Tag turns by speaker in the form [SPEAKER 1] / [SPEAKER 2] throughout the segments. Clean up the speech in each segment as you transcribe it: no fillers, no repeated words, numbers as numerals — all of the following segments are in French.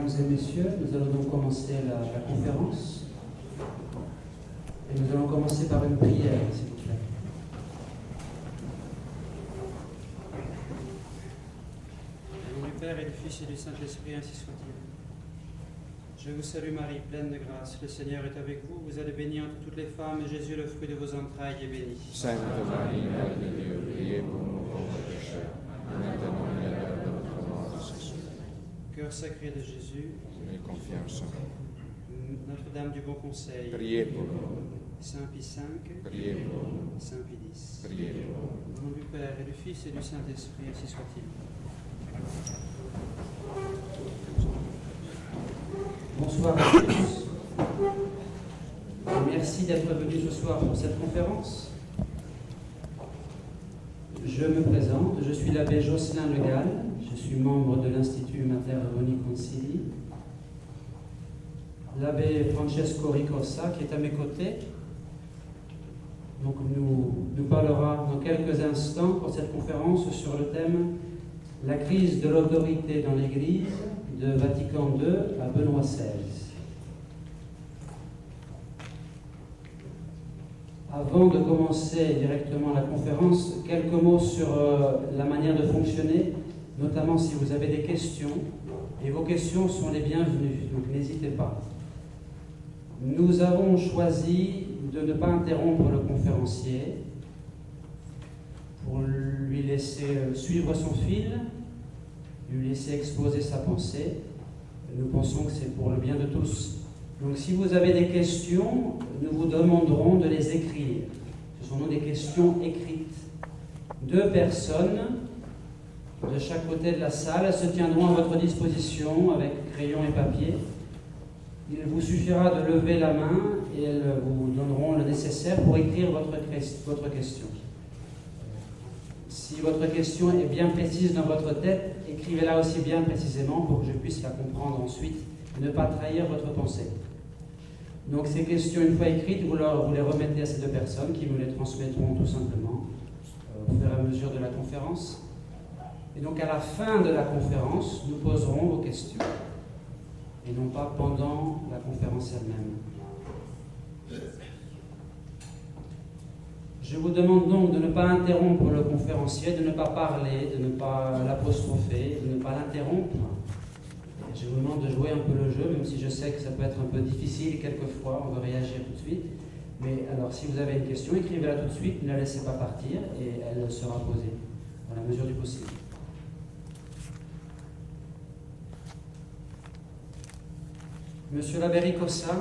[SPEAKER 1] Mesdames et messieurs, nous allons donc commencer la conférence. Et nous allons commencer par une prière, s'il vous plaît.
[SPEAKER 2] Au nom du Père et du Fils et du Saint-Esprit, ainsi soit-il. Je vous salue Marie, pleine de grâce. Le Seigneur est avec vous. Vous êtes bénie entre toutes les femmes, et Jésus, le fruit de vos entrailles, est béni.
[SPEAKER 3] Sainte Marie, Mère de Dieu, priez pour nous pauvres pécheurs, maintenant et à l'heure de notre mort. Jésus.
[SPEAKER 2] Cœur sacré de Jésus,
[SPEAKER 3] Et confiance en nous.
[SPEAKER 2] Notre-Dame du Bon Conseil,
[SPEAKER 3] Priez pour nous.
[SPEAKER 2] Saint Pie V,
[SPEAKER 3] Priez pour nous.
[SPEAKER 2] Saint Pie X.
[SPEAKER 3] Priez pour nous.
[SPEAKER 2] Au nom du Père et du Fils et du Saint-Esprit, ainsi soit-il.
[SPEAKER 1] Bonsoir à tous. Et merci d'être venus ce soir pour cette conférence. Je me présente, je suis l'abbé Jocelyn Le Gall, je suis membre de l'Institut Mater Boni Concili. L'abbé Francesco Ricossa, qui est à mes côtés, donc nous parlera dans quelques instants pour cette conférence sur le thème « La crise de l'autorité dans l'Église » de Vatican II à Benoît XVI. Avant de commencer directement la conférence, quelques mots sur la manière de fonctionner, notamment si vous avez des questions, et vos questions sont les bienvenues, donc n'hésitez pas. Nous avons choisi de ne pas interrompre le conférencier pour lui laisser suivre son fil, lui laisser exposer sa pensée. Nous pensons que c'est pour le bien de tous. Donc si vous avez des questions, nous vous demanderons de les écrire. Ce sont donc des questions écrites. 2 personnes de chaque côté de la salle se tiendront à votre disposition avec crayon et papier. Il vous suffira de lever la main et elles vous donneront le nécessaire pour écrire votre question. Si votre question est bien précise dans votre tête, écrivez-la aussi bien précisément pour que je puisse la comprendre ensuite et ne pas trahir votre pensée. Donc ces questions, une fois écrites, vous les remettez à ces 2 personnes qui vous les transmettront tout simplement au fur et à mesure de la conférence. Et donc à la fin de la conférence, nous poserons vos questions et non pas pendant la conférence elle-même. Je vous demande donc de ne pas interrompre le conférencier, de ne pas parler, de ne pas l'apostropher, de ne pas l'interrompre. Je vous demande de jouer un peu le jeu, même si je sais que ça peut être un peu difficile quelquefois, on veut réagir tout de suite. Mais alors, si vous avez une question, écrivez-la tout de suite, ne la laissez pas partir et elle sera posée dans la mesure du possible. Monsieur l'abbé Ricossa,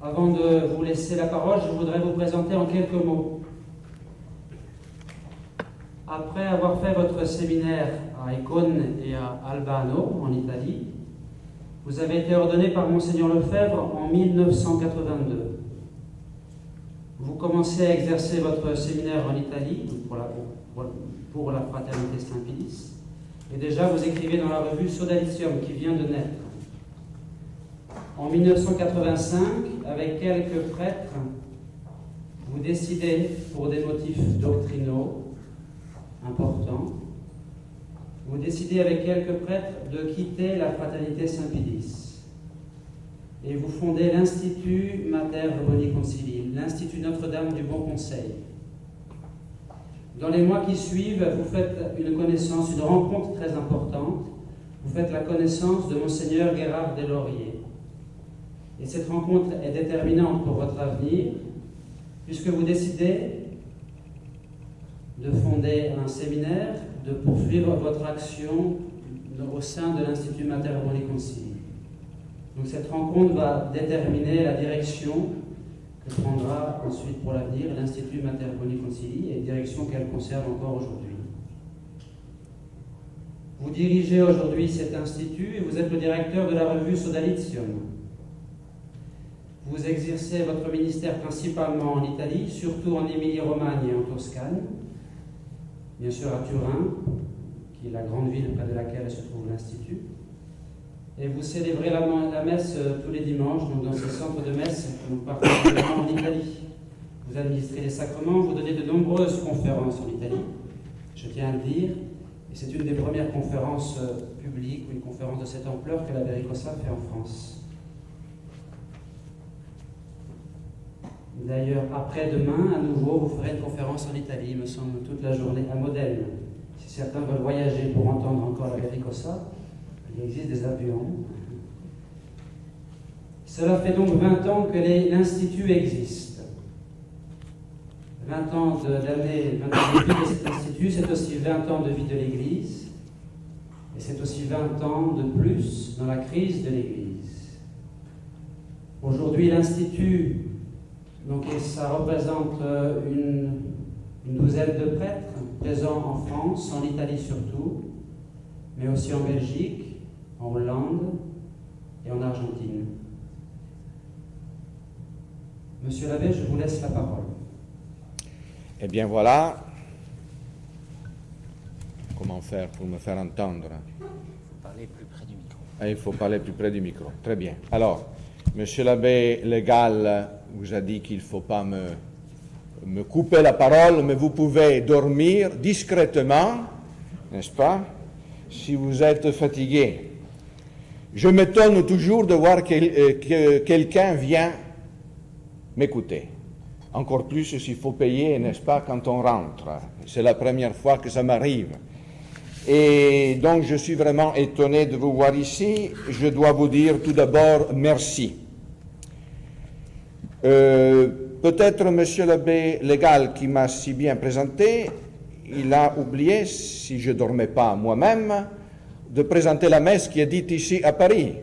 [SPEAKER 1] avant de vous laisser la parole, je voudrais vous présenter en quelques mots. Après avoir fait votre séminaire à Econe et à Albano, en Italie, vous avez été ordonné par Monseigneur Lefebvre en 1982. Vous commencez à exercer votre séminaire en Italie, pour la Fraternité Saint-Pie X, et déjà vous écrivez dans la revue Sodalitium, qui vient de naître. En 1985, avec quelques prêtres, vous décidez, pour des motifs doctrinaux importants, vous décidez avec quelques prêtres de quitter la Fraternité Saint-Pie X. Et vous fondez l'Institut Mater Boni Concili, l'Institut Notre-Dame du Bon Conseil. Dans les mois qui suivent, vous faites une rencontre très importante. Vous faites la connaissance de Monseigneur Gérard Deslauriers. Et cette rencontre est déterminante pour votre avenir, puisque vous décidez de fonder un séminaire, de poursuivre votre action au sein de l'Institut Mater Boni Concili. Donc cette rencontre va déterminer la direction que prendra ensuite pour l'avenir l'Institut Mater Boni Concili, et direction qu'elle conserve encore aujourd'hui. Vous dirigez aujourd'hui cet institut et vous êtes le directeur de la revue Sodalitium. Vous exercez votre ministère principalement en Italie, surtout en Émilie-Romagne et en Toscane, bien sûr à Turin, qui est la grande ville près de laquelle se trouve l'Institut. Et vous célébrez la messe tous les dimanches, donc dans ces centres de messe, donc particulièrement en Italie. Vous administrez les sacrements, vous donnez de nombreuses conférences en Italie, je tiens à le dire, Et c'est une des premières conférences publiques ou une conférence de cette ampleur que l'abbé Ricossa fait en France. D'ailleurs, après-demain, à nouveau, vous ferez une conférence en Italie, il me semble, toute la journée à Modène. Si certains veulent voyager pour entendre encore l'abbé Ricossa, il existe des avions. Cela fait donc 20 ans que l'Institut existe. 20 ans d'années de vie de cet Institut, c'est aussi 20 ans de vie de l'Église, et c'est aussi 20 ans de plus dans la crise de l'Église. Aujourd'hui, l'Institut, donc, ça représente une douzaine de prêtres présents en France, en Italie surtout, mais aussi en Belgique, en Hollande et en Argentine. Monsieur l'abbé, je vous laisse la parole.
[SPEAKER 3] Eh bien voilà, comment faire pour me faire entendre?
[SPEAKER 4] Il faut parler plus près du micro.
[SPEAKER 3] Il faut parler plus près du micro, très bien. Alors, monsieur l'abbé légal vous a dit qu'il ne faut pas me couper la parole, mais vous pouvez dormir discrètement, n'est-ce pas, si vous êtes fatigué. Je m'étonne toujours de voir que quelqu'un vient m'écouter. Encore plus s'il faut payer, n'est-ce pas, quand on rentre. C'est la première fois que ça m'arrive. Et donc, je suis vraiment étonné de vous voir ici. Je dois vous dire tout d'abord merci. Peut-être monsieur l'abbé légal qui m'a si bien présenté, il a oublié, si je ne dormais pas moi-même, de présenter la messe qui est dite ici à Paris.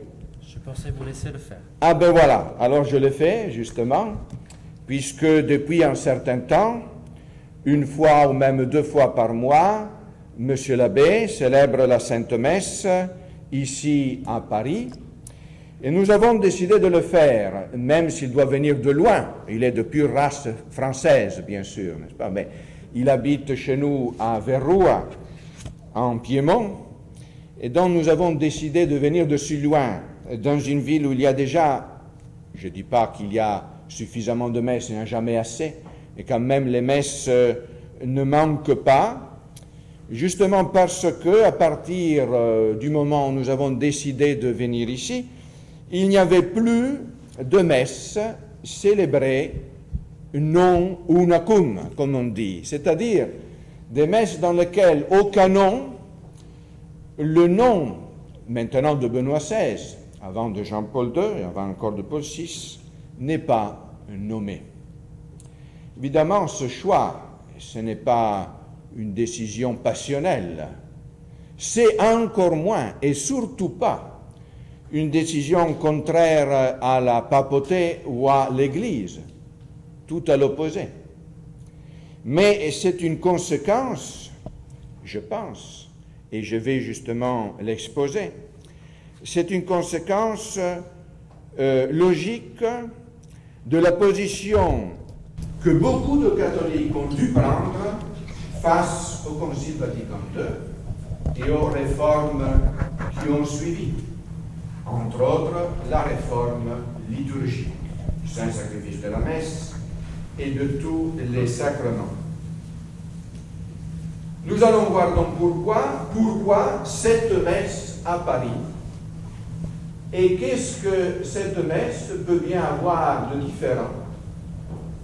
[SPEAKER 4] Je pensais vous laisser le faire.
[SPEAKER 3] Ah ben voilà, alors je le fais justement, puisque depuis un certain temps, une fois ou même 2 fois par mois, monsieur l'abbé célèbre la Sainte Messe ici à Paris. Et nous avons décidé de le faire, même s'il doit venir de loin. Il est de pure race française, bien sûr, n'est-ce pas? Mais il habite chez nous à Verrua, en Piémont. Et donc nous avons décidé de venir de si loin, dans une ville où il y a déjà, je ne dis pas qu'il y a suffisamment de messes, il n'y en a jamais assez, et quand même les messes ne manquent pas, justement parce que, à partir du moment où nous avons décidé de venir ici, il n'y avait plus de messes célébrées non unacum, comme on dit, c'est-à-dire des messes dans lesquelles au canon, le nom maintenant de Benoît XVI, avant de Jean-Paul II et avant encore de Paul VI, n'est pas nommé. Évidemment, ce choix, ce n'est pas une décision passionnelle, c'est encore moins et surtout pas une décision contraire à la papauté ou à l'Église, tout à l'opposé. Mais c'est une conséquence, je pense, et je vais justement l'exposer, c'est une conséquence logique de la position que beaucoup de catholiques ont dû prendre face au Concile Vatican II et aux réformes qui ont suivi. Entre autres, la réforme liturgique, du Saint-Sacrifice de la messe et de tous les sacrements. Nous allons voir donc pourquoi cette messe à Paris et qu'est-ce que cette messe peut bien avoir de différent,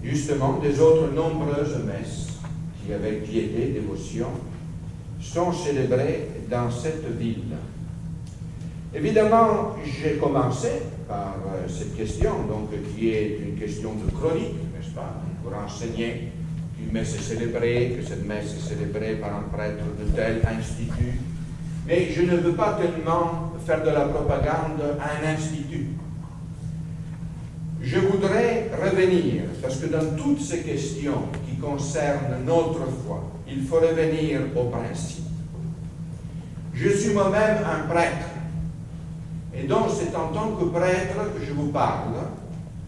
[SPEAKER 3] justement, des autres nombreuses messes qui, avec piété, dévotion, sont célébrées dans cette ville. Évidemment, j'ai commencé par cette question, donc, qui est une question de chronique, n'est-ce pas, pour enseigner qu'une messe est célébrée, que cette messe est célébrée par un prêtre de tel institut. Mais je ne veux pas tellement faire de la propagande à un institut. Je voudrais revenir, parce que dans toutes ces questions qui concernent notre foi, il faut revenir au principe. Je suis moi-même un prêtre. Et donc, c'est en tant que prêtre que je vous parle,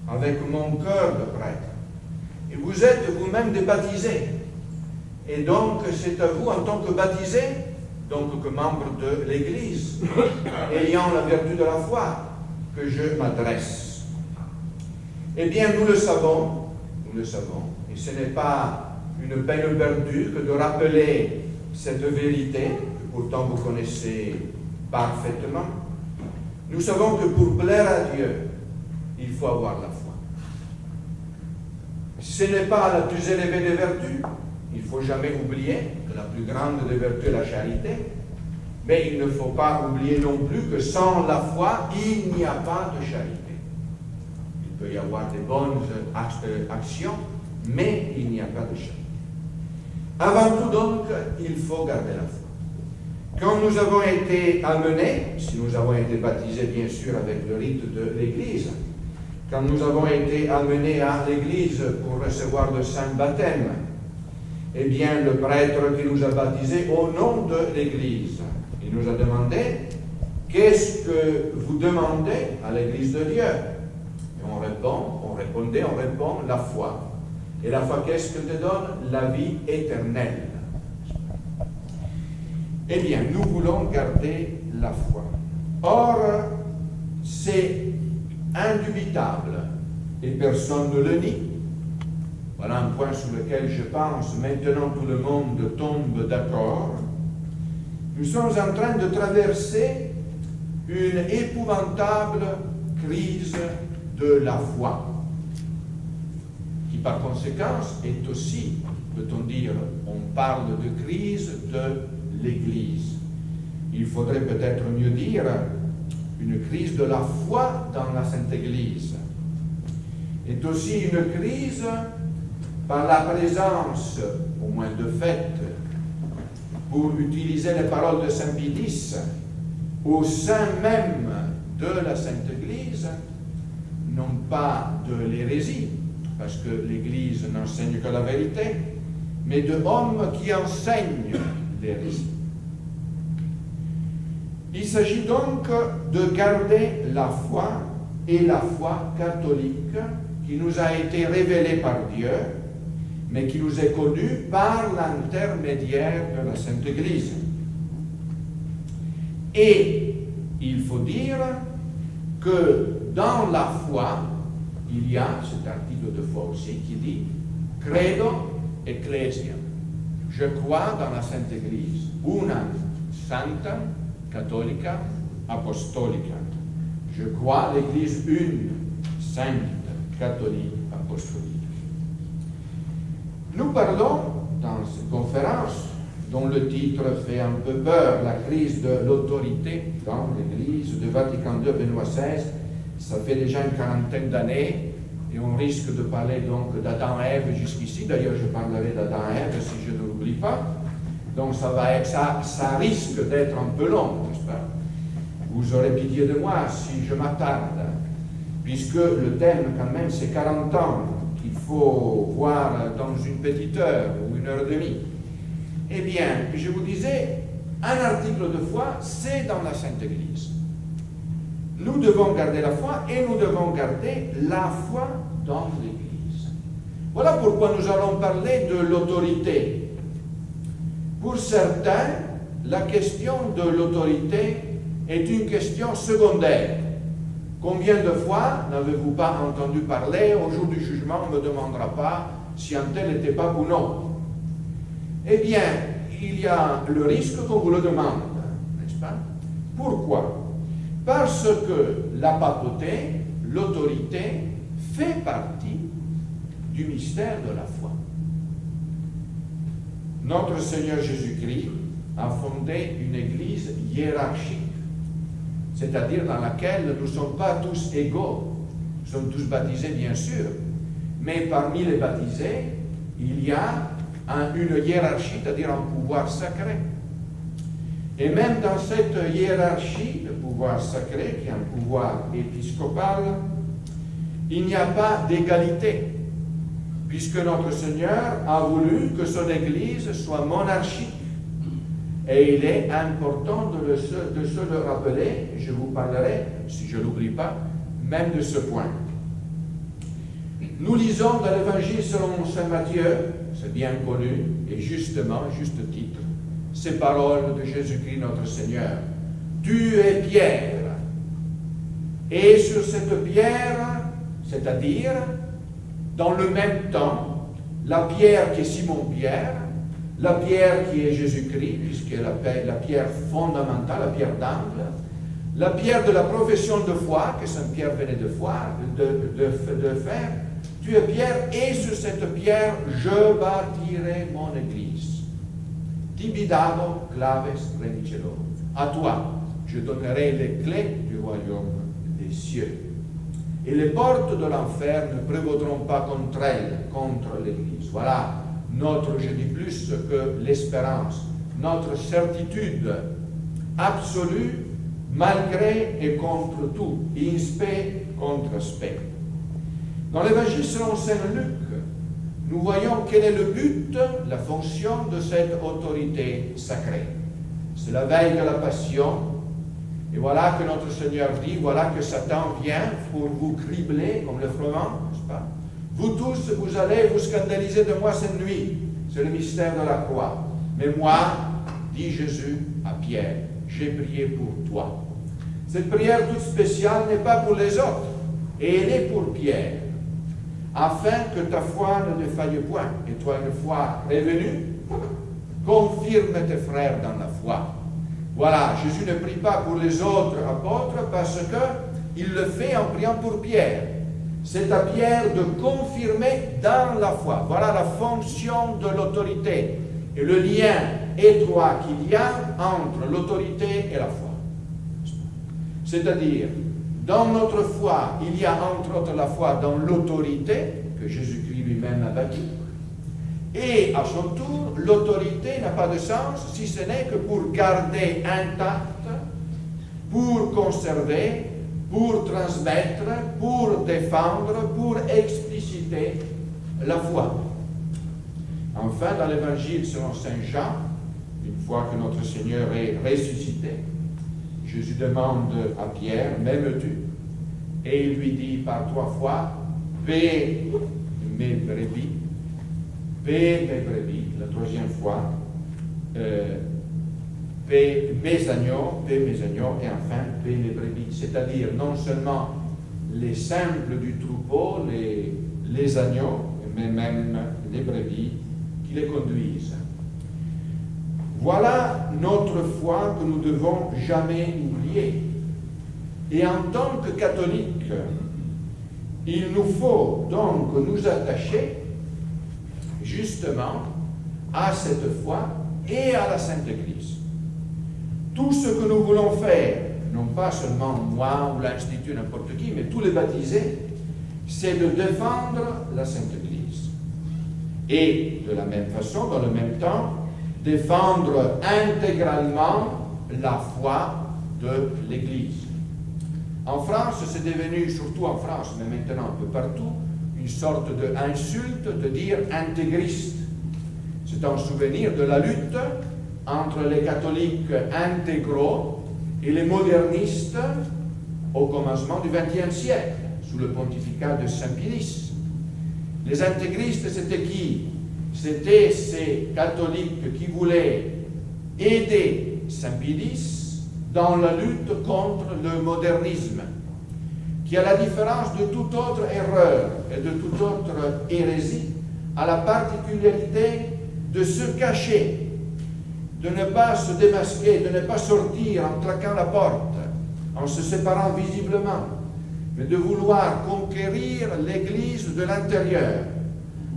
[SPEAKER 3] avec mon cœur de prêtre. Et vous êtes vous-même des baptisés. Et donc, c'est à vous, en tant que baptisés, donc que membre de l'Église, ayant la vertu de la foi, que je m'adresse. Eh bien, nous le savons, et ce n'est pas une peine perdue que de rappeler cette vérité, que pourtant vous connaissez parfaitement. Nous savons que pour plaire à Dieu, il faut avoir la foi. Ce n'est pas la plus élevée des vertus. Il ne faut jamais oublier que la plus grande des vertus est la charité. Mais il ne faut pas oublier non plus que sans la foi, il n'y a pas de charité. Il peut y avoir des bonnes actions, mais il n'y a pas de charité. Avant tout donc, il faut garder la foi. Quand nous avons été amenés, si nous avons été baptisés bien sûr avec le rite de l'Église, quand nous avons été amenés à l'Église pour recevoir le saint baptême, eh bien le prêtre qui nous a baptisés au nom de l'Église, il nous a demandé « Qu'est-ce que vous demandez à l'Église de Dieu ?» Et on répond « La foi. » Et la foi, qu'est-ce qu'elle te donne? La vie éternelle. Eh bien, nous voulons garder la foi. Or, c'est indubitable, et personne ne le nie. Voilà un point sur lequel je pense maintenant tout le monde tombe d'accord. Nous sommes en train de traverser une épouvantable crise de la foi, qui par conséquent est aussi, peut-on dire, on parle de crise de l'Église. Il faudrait peut-être mieux dire une crise de la foi dans la Sainte Église. Est aussi une crise par la présence, au moins de fait, pour utiliser les paroles de Saint Pie X, au sein même de la Sainte Église, non pas de l'hérésie, parce que l'Église n'enseigne que la vérité, mais de hommes qui enseignent l'hérésie. Il s'agit donc de garder la foi, et la foi catholique qui nous a été révélée par Dieu, mais qui nous est connue par l'intermédiaire de la Sainte Église. Et il faut dire que dans la foi, il y a cet article de foi aussi qui dit « Credo Ecclesia ». Je crois dans la Sainte Église, una santa, catholica, apostolica. Je crois l'Église une, sainte, catholique, apostolique. Nous parlons dans cette conférence, dont le titre fait un peu peur, la crise de l'autorité dans l'Église de Vatican II, Benoît XVI. Ça fait déjà une quarantaine d'années, et on risque de parler donc d'Adam et Ève jusqu'ici. D'ailleurs, je parlerai d'Adam et Ève si je ne l'oublie pas. Donc ça risque d'être un peu long, n'est-ce pas? Vous aurez pitié de moi si je m'attarde, puisque le thème quand même c'est 40 ans qu'il faut voir dans une petite heure ou une heure et demie. Eh bien, je vous disais, un article de foi, c'est dans la Sainte Église. Nous devons garder la foi et nous devons garder la foi dans l'Église. Voilà pourquoi nous allons parler de l'autorité. Pour certains, la question de l'autorité est une question secondaire. Combien de fois n'avez-vous pas entendu parler, au jour du jugement, on ne me demandera pas si un tel n'était pas ou non? Eh bien, il y a le risque qu'on vous le demande, n'est-ce pas? Pourquoi? Parce que la papauté, l'autorité, fait partie du mystère de la foi. Notre Seigneur Jésus-Christ a fondé une église hiérarchique, c'est-à-dire dans laquelle nous ne sommes pas tous égaux. Nous sommes tous baptisés, bien sûr, mais parmi les baptisés, il y a une hiérarchie, c'est-à-dire un pouvoir sacré. Et même dans cette hiérarchie de pouvoir sacré, qui est un pouvoir épiscopal, il n'y a pas d'égalité, puisque notre Seigneur a voulu que son Église soit monarchique. Et il est important de se le rappeler, et je vous parlerai, si je ne l'oublie pas, même de ce point. Nous lisons dans l'Évangile selon saint Matthieu, c'est bien connu, et justement, juste titre, ces paroles de Jésus-Christ notre Seigneur. Tu es Pierre, et sur cette pierre, c'est-à-dire, dans le même temps, la pierre qui est Simon-Pierre, la pierre qui est Jésus-Christ, puisqu'elle est la pierre fondamentale, la pierre d'angle, la pierre de la profession de foi, que Saint-Pierre venait de faire. Tu es pierre, et sur cette pierre, je bâtirai mon église. Tibi dado claves renicelo. À toi, je donnerai les clés du royaume des cieux. Et les portes de l'enfer ne prévaudront pas contre elle, contre l'église. Voilà notre, je dis plus que l'espérance, notre certitude absolue, malgré et contre tout, in spe contre spe. Dans l'évangile selon Saint Luc, nous voyons quel est le but, la fonction de cette autorité sacrée. C'est la veille de la passion, et voilà que notre Seigneur dit, voilà que Satan vient pour vous cribler comme le froment, n'est-ce pas? Vous tous, vous allez vous scandaliser de moi cette nuit. C'est le mystère de la croix. Mais moi, dit Jésus à Pierre, j'ai prié pour toi. Cette prière toute spéciale n'est pas pour les autres, et elle est pour Pierre, afin que ta foi ne défaille point. Et toi, une fois revenu, confirme tes frères dans la foi. Voilà, Jésus ne prie pas pour les autres apôtres parce qu'il le fait en priant pour Pierre. C'est à Pierre de confirmer dans la foi. Voilà la fonction de l'autorité et le lien étroit qu'il y a entre l'autorité et la foi. C'est-à-dire, dans notre foi, il y a entre autres la foi dans l'autorité que Jésus-Christ lui-même a bâtie. Et à son tour, l'autorité n'a pas de sens si ce n'est que pour garder intacte, pour conserver, pour transmettre, pour défendre, pour expliciter la foi. Enfin, dans l'évangile selon Saint Jean, une fois que notre Seigneur est ressuscité, Jésus demande à Pierre, m'aimes-tu? Et il lui dit par 3 fois, paix mes brebis, la 3e fois, paix mes agneaux, et enfin, paix mes brebis. C'est-à-dire non seulement les simples du troupeau, les agneaux, mais même les brebis qui les conduisent. Voilà notre foi que nous ne devons jamais oublier. Et en tant que catholiques, il nous faut donc nous attacher justement à cette foi et à la Sainte Église. Tout ce que nous voulons faire, non pas seulement moi ou l'Institut, n'importe qui, mais tous les baptisés, c'est de défendre la Sainte Église. Et de la même façon, dans le même temps, défendre intégralement la foi de l'Église. En France, c'est devenu, surtout en France, mais maintenant un peu partout, une sorte d'insulte de dire intégriste. C'est un souvenir de la lutte entre les catholiques intégraux et les modernistes au commencement du XXe siècle, sous le pontificat de Saint Pie. Les intégristes, c'était qui? C'était ces catholiques qui voulaient aider Saint Pie dans la lutte contre le modernisme, qui, à la différence de toute autre erreur et de toute autre hérésie, a la particularité de se cacher, de ne pas se démasquer, de ne pas sortir en claquant la porte, en se séparant visiblement, mais de vouloir conquérir l'Église de l'intérieur,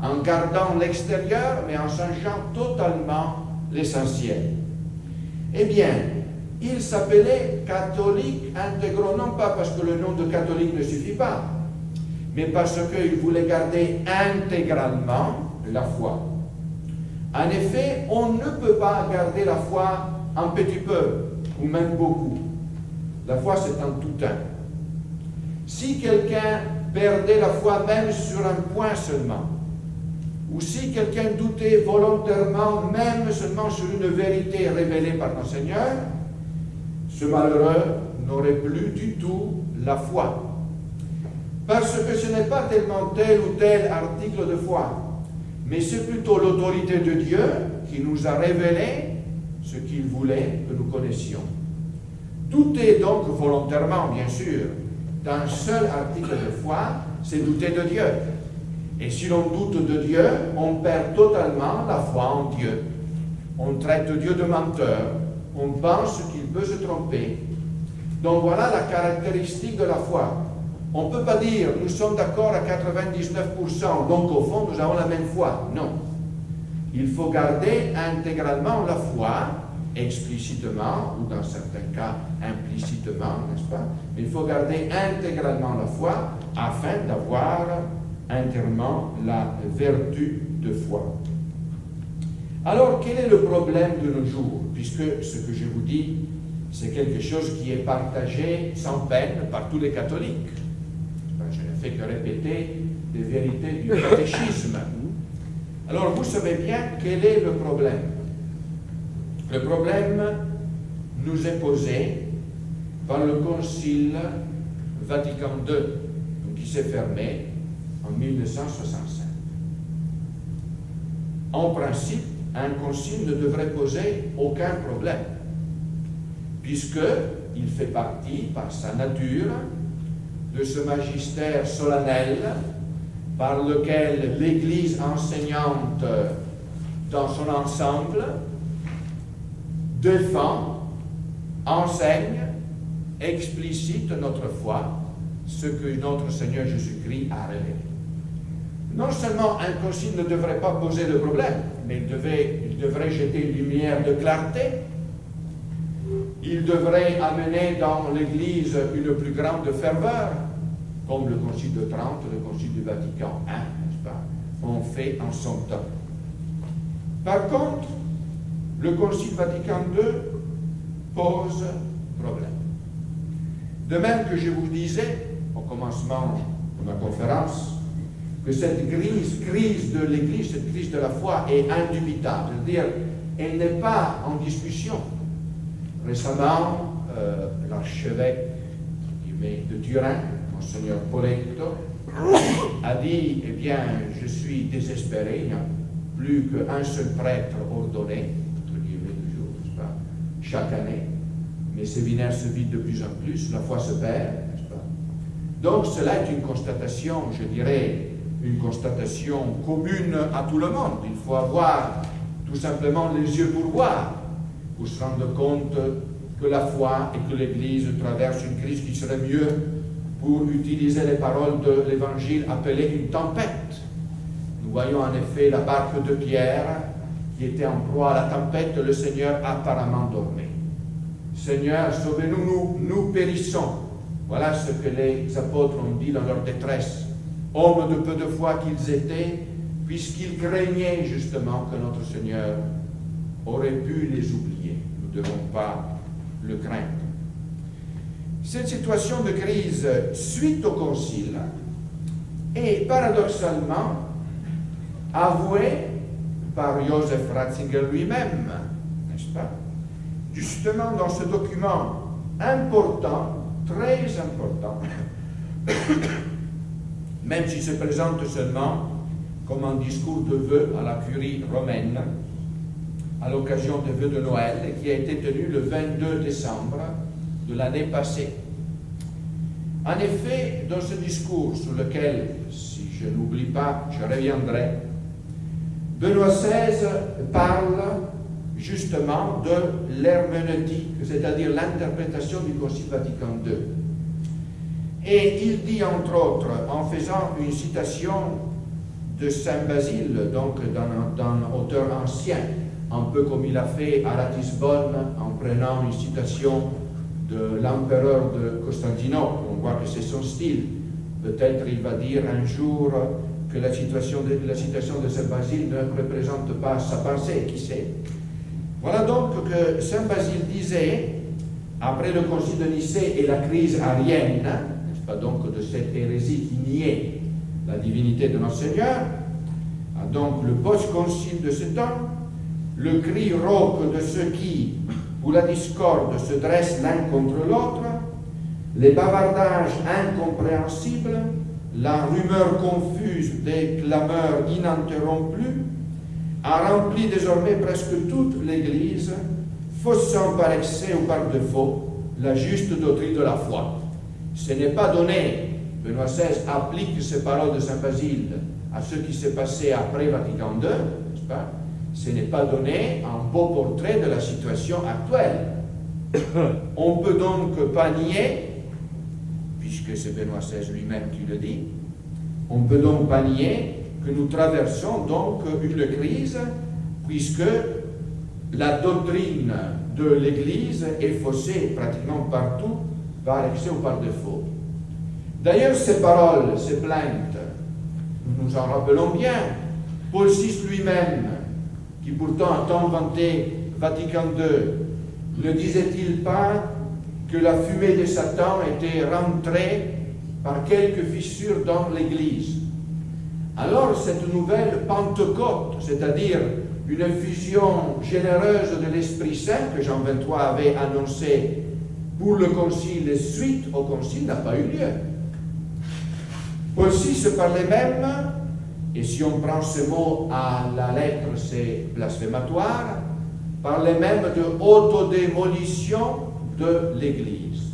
[SPEAKER 3] en gardant l'extérieur, mais en changeant totalement l'essentiel. Eh bien, il s'appelait catholique intégraux, non pas parce que le nom de catholique ne suffit pas, mais parce qu'il voulait garder intégralement la foi. En effet, on ne peut pas garder la foi un petit peu, ou même beaucoup. La foi, c'est un tout un. Si quelqu'un perdait la foi même sur un point seulement, ou si quelqu'un doutait volontairement même seulement sur une vérité révélée par notre Seigneur, ce malheureux n'aurait plus du tout la foi. Parce que ce n'est pas tellement tel ou tel article de foi, mais c'est plutôt l'autorité de Dieu qui nous a révélé ce qu'il voulait que nous connaissions. Douter donc volontairement, bien sûr, d'un seul article de foi, c'est douter de Dieu. Et si l'on doute de Dieu, on perd totalement la foi en Dieu. on traite Dieu de menteur, on pense qu'il peut se tromper. Donc voilà la caractéristique de la foi. On ne peut pas dire nous sommes d'accord à 99%, donc au fond nous avons la même foi. Non. Il faut garder intégralement la foi, explicitement, ou dans certains cas implicitement, n'est-ce pas? Il faut garder intégralement la foi afin d'avoir entièrement la vertu de foi. Alors, quel est le problème de nos jours? Puisque ce que je vous dis, c'est quelque chose qui est partagé sans peine par tous les catholiques. Je ne fais que répéter des vérités du catéchisme. Alors, vous savez bien quel est le problème. Le problème nous est posé par le Concile Vatican II, qui s'est fermé en 1965. En principe, un concile ne devrait poser aucun problème, puisqu'il fait partie, par sa nature, de ce magistère solennel par lequel l'Église enseignante dans son ensemble défend, enseigne, explicite notre foi, ce que notre Seigneur Jésus-Christ a révélé. Non seulement un concile ne devrait pas poser de problème, mais il devrait jeter une lumière de clarté. Il devrait amener dans l'Église une plus grande ferveur, comme le Concile de Trente, le Concile du Vatican I, n'est-ce pas, ont fait en son temps. Par contre, le Concile Vatican II pose problème. De même que je vous disais, au commencement de ma conférence, que cette crise de l'Église, cette crise de la foi est indubitable, c'est-à-dire elle n'est pas en discussion. Récemment, l'archevêque de Turin, Monseigneur Poletto, a dit, eh bien, je suis désespéré, il n'y a plus qu'un seul prêtre ordonné, entre guillemets toujours, n'est-ce pas, chaque année. Mes séminaires se vident de plus en plus, la foi se perd, n'est-ce pas? Donc cela est une constatation, je dirais, une constatation commune à tout le monde. Il faut avoir tout simplement les yeux pour voir, pour se rendre compte que la foi et que l'Église traversent une crise qui serait mieux, pour utiliser les paroles de l'Évangile, appelée une tempête. Nous voyons en effet la barque de Pierre qui était en proie à la tempête, le Seigneur apparemment dormait. Seigneur, sauvez-nous, nous périssons. Voilà ce que les apôtres ont dit dans leur détresse. Hommes de peu de foi qu'ils étaient, puisqu'ils craignaient justement que notre Seigneur aurait pu les oublier. Nous ne devons pas le craindre. Cette situation de crise suite au Concile est paradoxalement avouée par Joseph Ratzinger lui-même, n'est-ce pas? Justement dans ce document important, très important, même s'il se présente seulement comme un discours de vœux à la curie romaine, à l'occasion des vœux de Noël, qui a été tenu le 22 décembre de l'année passée. En effet, dans ce discours sur lequel, si je n'oublie pas, je reviendrai, Benoît XVI parle justement de l'herméneutique, c'est-à-dire l'interprétation du Concile Vatican II. Et il dit entre autres, en faisant une citation de Saint Basile, donc d'un auteur ancien, un peu comme il a fait à Ratisbonne en prenant une citation de l'empereur de Constantinople. On voit que c'est son style. Peut-être il va dire un jour que la citation de Saint Basile ne représente pas sa pensée, qui sait. Voilà donc que Saint Basile disait, après le concile de Nicée et la crise arienne, n'est-ce pas, donc de cette hérésie qui niait la divinité de notre Seigneur, donc le post-concile de ce temps, le cri rauque de ceux qui, pour la discorde, se dressent l'un contre l'autre, les bavardages incompréhensibles, la rumeur confuse des clameurs ininterrompues, a rempli désormais presque toute l'Église, faussant par excès ou par défaut la juste doctrine de la foi. Ce n'est pas donné. Benoît XVI applique ces paroles de Saint Basile à ce qui s'est passé après Vatican II, n'est-ce pas? ce n'est pas donner un beau portrait de la situation actuelle. On peut donc pas nier, puisque c'est Benoît XVI lui-même qui le dit, on peut donc pas nier que nous traversons donc une crise, puisque la doctrine de l'Église est faussée pratiquement partout, par excès ou par défaut. D'ailleurs, ces paroles, ces plaintes, nous nous en rappelons bien. Paul VI lui-même, qui pourtant a tant vanté Vatican II, ne disait-il pas que la fumée de Satan était rentrée par quelques fissures dans l'Église? Alors cette nouvelle Pentecôte, c'est-à-dire une infusion généreuse de l'Esprit Saint que Jean XXIII avait annoncé pour le Concile et suite au Concile, n'a pas eu lieu. Paul VI se parlait même, et si on prend ce mot à la lettre, c'est blasphématoire, parlait même de autodémolition de l'Église.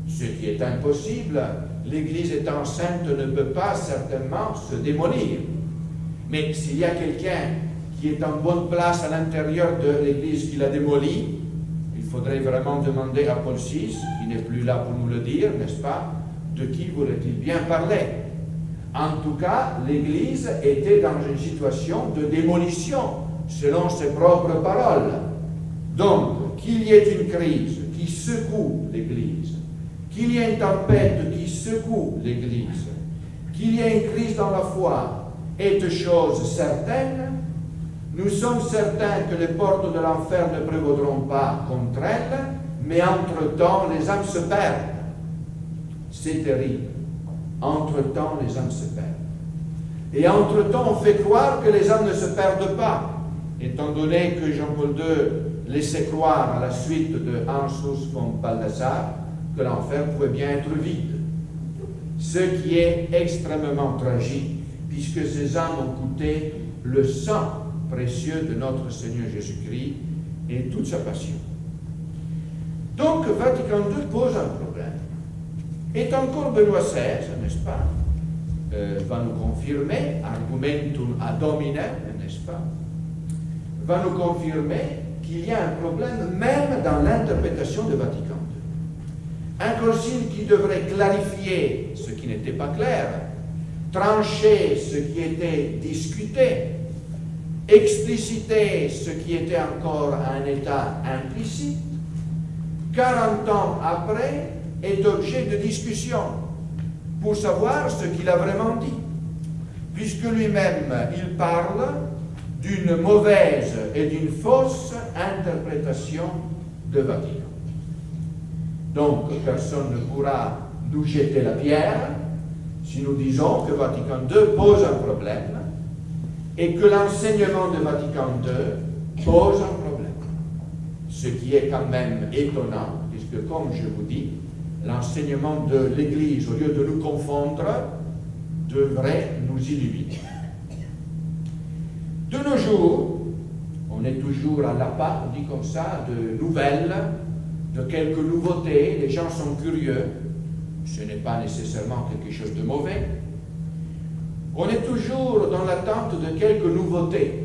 [SPEAKER 3] Ce qui est impossible, l'Église étant sainte ne peut pas certainement se démolir. Mais s'il y a quelqu'un qui est en bonne place à l'intérieur de l'Église qui la démolit, il faudrait vraiment demander à Paul VI, qui n'est plus là pour nous le dire, n'est-ce pas, de qui voulait-il bien parler? En tout cas, l'Église était dans une situation de démolition, selon ses propres paroles. Donc, qu'il y ait une crise qui secoue l'Église, qu'il y ait une tempête qui secoue l'Église, qu'il y ait une crise dans la foi, est chose certaine. Nous sommes certains que les portes de l'enfer ne prévaudront pas contre elle, mais entre-temps, les âmes se perdent. C'est terrible. Entre-temps, les âmes se perdent. Et entre-temps, on fait croire que les âmes ne se perdent pas, étant donné que Jean-Paul II laissait croire à la suite de Hans von Balthasar que l'enfer pouvait bien être vide. Ce qui est extrêmement tragique, puisque ces âmes ont coûté le sang précieux de notre Seigneur Jésus-Christ et toute sa passion. Donc, Vatican II pose un problème. Et encore Benoît XVI, n'est-ce pas, va nous confirmer, argumentum ad hominem, n'est-ce pas, va nous confirmer qu'il y a un problème même dans l'interprétation de Vatican II. Un concile qui devrait clarifier ce qui n'était pas clair, trancher ce qui était discuté, expliciter ce qui était encore à un état implicite, 40 ans après, est objet de discussion pour savoir ce qu'il a vraiment dit, puisque lui-même, il parle d'une mauvaise et d'une fausse interprétation de Vatican. Donc, personne ne pourra nous jeter la pierre si nous disons que Vatican II pose un problème et que l'enseignement de Vatican II pose un problème. Ce qui est quand même étonnant, puisque, comme je vous dis, l'enseignement de l'Église, au lieu de nous confondre, devrait nous illuminer. De nos jours, on est toujours à l'appât, on dit comme ça, de nouvelles, de quelques nouveautés, les gens sont curieux, ce n'est pas nécessairement quelque chose de mauvais. On est toujours dans l'attente de quelques nouveautés.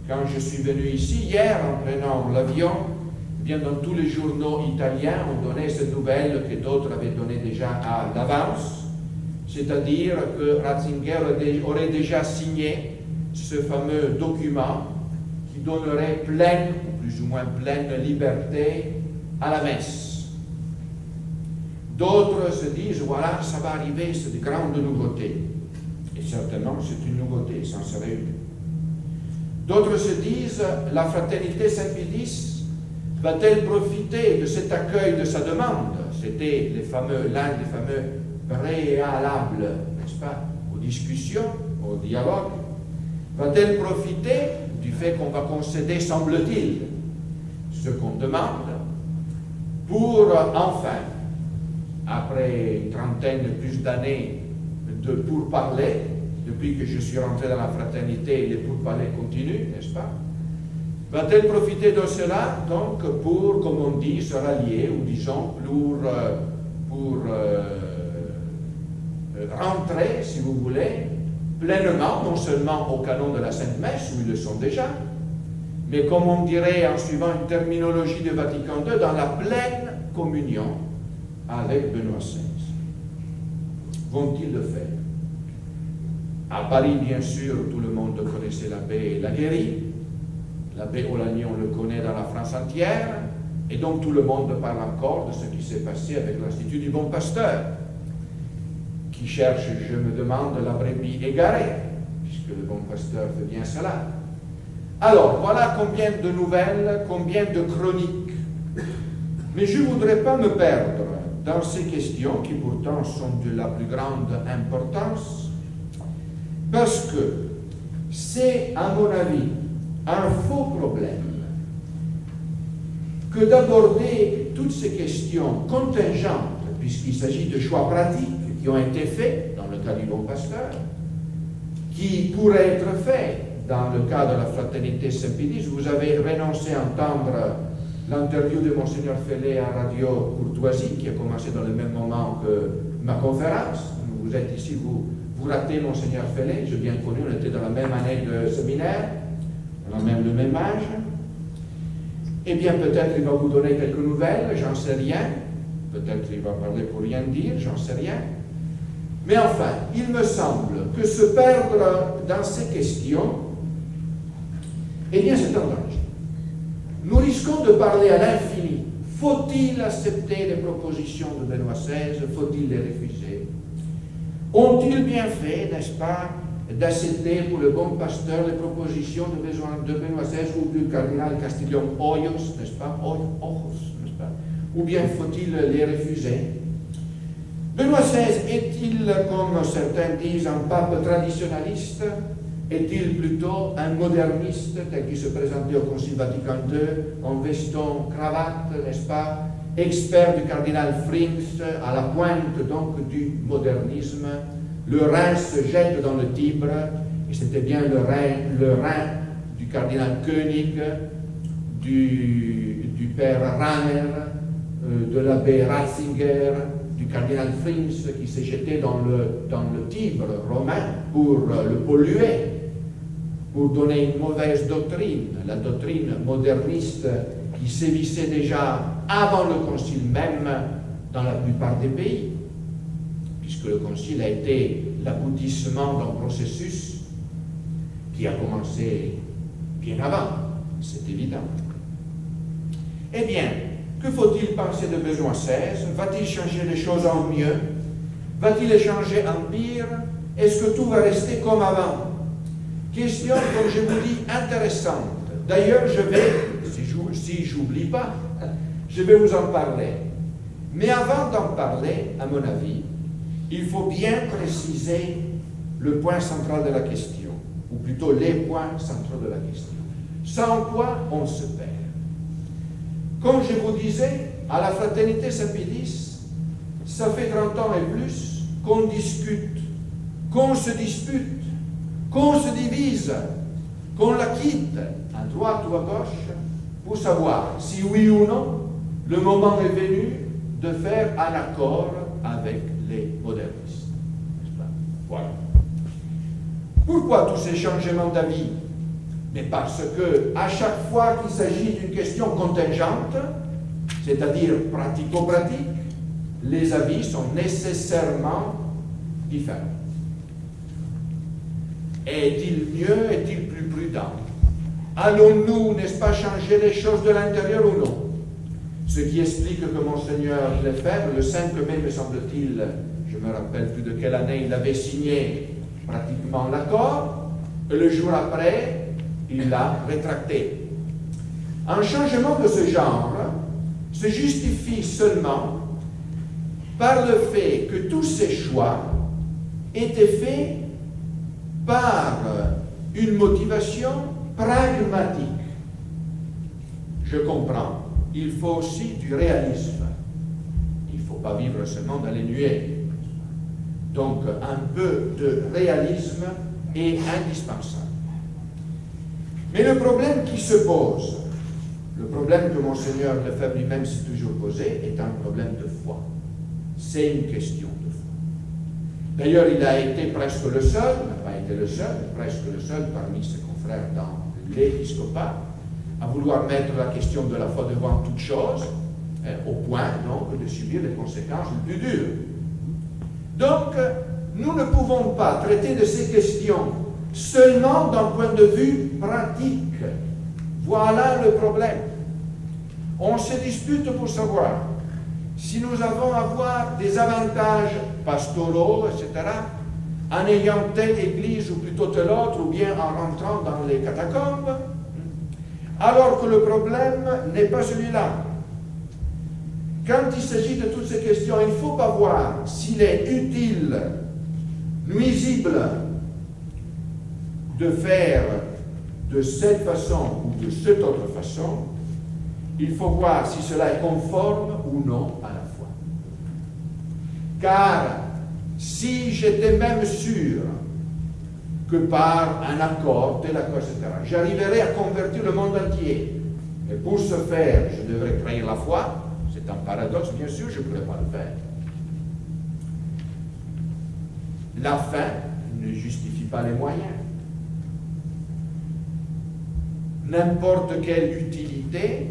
[SPEAKER 3] Quand je suis venu ici, hier, en prenant l'avion, bien dans tous les journaux italiens, on donnait cette nouvelle que d'autres avaient donnée déjà à l'avance, c'est-à-dire que Ratzinger aurait déjà signé ce fameux document qui donnerait pleine, ou plus ou moins pleine liberté à la messe. D'autres se disent, voilà, ça va arriver, c'est de grandes nouveautés. Et certainement, c'est une nouveauté, ça en serait une. D'autres se disent, la fraternité Saint-Pie X va-t-elle profiter de cet accueil de sa demande? C'était l'un des fameux préalables, n'est-ce pas, aux discussions, au dialogue. Va-t-elle profiter du fait qu'on va concéder, semble-t-il, ce qu'on demande, pour enfin, après une trentaine de plus d'années de pourparlers, depuis que je suis rentré dans la fraternité, les pourparlers continuent, n'est-ce pas? Va-t-elle profiter de cela, donc, pour, comme on dit, se rallier, ou disons, pour rentrer, si vous voulez, pleinement, non seulement au canon de la Sainte Messe, où ils le sont déjà, mais comme on dirait en suivant une terminologie de Vatican II, dans la pleine communion avec Benoît XVI. Vont-ils le faire? À Paris, bien sûr, tout le monde connaissait l'abbé Laguérie. L'abbé Aulagnon le connaît dans la France entière. Et donc tout le monde parle encore de ce qui s'est passé avec l'Institut du Bon Pasteur, qui cherche, je me demande, la brebis égarée, puisque le Bon Pasteur fait bien cela. Alors, voilà combien de nouvelles, combien de chroniques. Mais je ne voudrais pas me perdre dans ces questions qui pourtant sont de la plus grande importance, parce que c'est, à mon avis, un faux problème que d'aborder toutes ces questions contingentes, puisqu'il s'agit de choix pratiques qui ont été faits dans le cas du Bon Pasteur, qui pourraient être faits dans le cas de la Fraternité Saint-Pédis. Vous avez renoncé à entendre l'interview de Monseigneur Fellet à Radio Courtoisie, qui a commencé dans le même moment que ma conférence. Vous êtes ici, vous ratez Monseigneur Fellet, j'ai bien connu, on était dans la même année de séminaire, on a même le même âge. Eh bien, peut-être il va vous donner quelques nouvelles, j'en sais rien. Peut-être il va parler pour rien dire, j'en sais rien. Mais enfin, il me semble que se perdre dans ces questions, eh bien, c'est un danger. Nous risquons de parler à l'infini. Faut-il accepter les propositions de Benoît XVI? Faut-il les refuser? Ont-ils bien fait, n'est-ce pas, d'accepter pour le Bon Pasteur les propositions de Benoît XVI ou du cardinal Castillon Hoyos, n'est-ce pas, n'est-ce pas? Ou bien faut-il les refuser? Benoît XVI est-il, comme certains disent, un pape traditionnaliste? Est-il plutôt un moderniste tel qu'il se présentait au Concile Vatican II, en veston, cravate, n'est-ce pas, expert du cardinal Frings, à la pointe donc du modernisme? Le Rhin se jette dans le Tibre, et c'était bien le Rhin du cardinal Koenig, du père Rahner, de l'abbé Ratzinger, du cardinal Frings, qui s'est jeté dans le Tibre romain pour le polluer, pour donner une mauvaise doctrine, la doctrine moderniste qui sévissait déjà avant le concile même dans la plupart des pays, puisque le concile a été l'aboutissement d'un processus qui a commencé bien avant, c'est évident. Eh bien, que faut-il penser de Benoît XVI? Va-t-il changer les choses en mieux? Va-t-il les changer en pire? Est-ce que tout va rester comme avant? Question, comme je vous dis, intéressante. D'ailleurs, je vais, si j'oublie pas, je vais vous en parler. Mais avant d'en parler, à mon avis, il faut bien préciser le point central de la question, ou plutôt les points centraux de la question. Sans quoi on se perd. Comme je vous disais, à la Fraternité Saint-Pédis, ça fait 30 ans et plus qu'on discute, qu'on se dispute, qu'on se divise, qu'on la quitte à droite ou à gauche pour savoir si oui ou non le moment est venu de faire un accord avec les modernistes. Voilà. Pourquoi tous ces changements d'avis? Mais parce que à chaque fois qu'il s'agit d'une question contingente, c'est-à-dire pratico-pratique, les avis sont nécessairement différents. Est-il mieux, est-il plus prudent? Allons-nous, n'est-ce pas, changer les choses de l'intérieur ou non? Ce qui explique que Monseigneur Lefebvre, le 5 mai, me semble-t-il, je ne me rappelle plus de quelle année, il avait signé pratiquement l'accord, et le jour après, il l'a rétracté. Un changement de ce genre se justifie seulement par le fait que tous ces choix étaient faits par une motivation pragmatique. Je comprends, il faut aussi du réalisme. Il ne faut pas vivre seulement dans les nuées. Donc, un peu de réalisme est indispensable. Mais le problème qui se pose, le problème que Monseigneur Lefebvre lui-même s'est toujours posé, est un problème de foi. C'est une question de foi. D'ailleurs, il a été presque le seul, n'a pas été le seul, mais presque le seul parmi ses confrères dans l'épiscopat, à vouloir mettre la question de la foi devant toute chose, au point donc de subir les conséquences les plus dures. Donc, nous ne pouvons pas traiter de ces questions seulement d'un point de vue pratique. Voilà le problème. On se dispute pour savoir si nous avons à avoir des avantages pastoraux, etc., en ayant telle église ou plutôt telle autre, ou bien en rentrant dans les catacombes, alors que le problème n'est pas celui-là. Quand il s'agit de toutes ces questions, il ne faut pas voir s'il est utile, nuisible, de faire de cette façon ou de cette autre façon. Il faut voir si cela est conforme ou non à la foi. Car si j'étais même sûr que par un accord, tel accord, etc., j'arriverais à convertir le monde entier, et pour ce faire, je devrais trahir la foi, c'est un paradoxe, bien sûr, je ne pourrais pas le faire. La fin ne justifie pas les moyens. N'importe quelle utilité,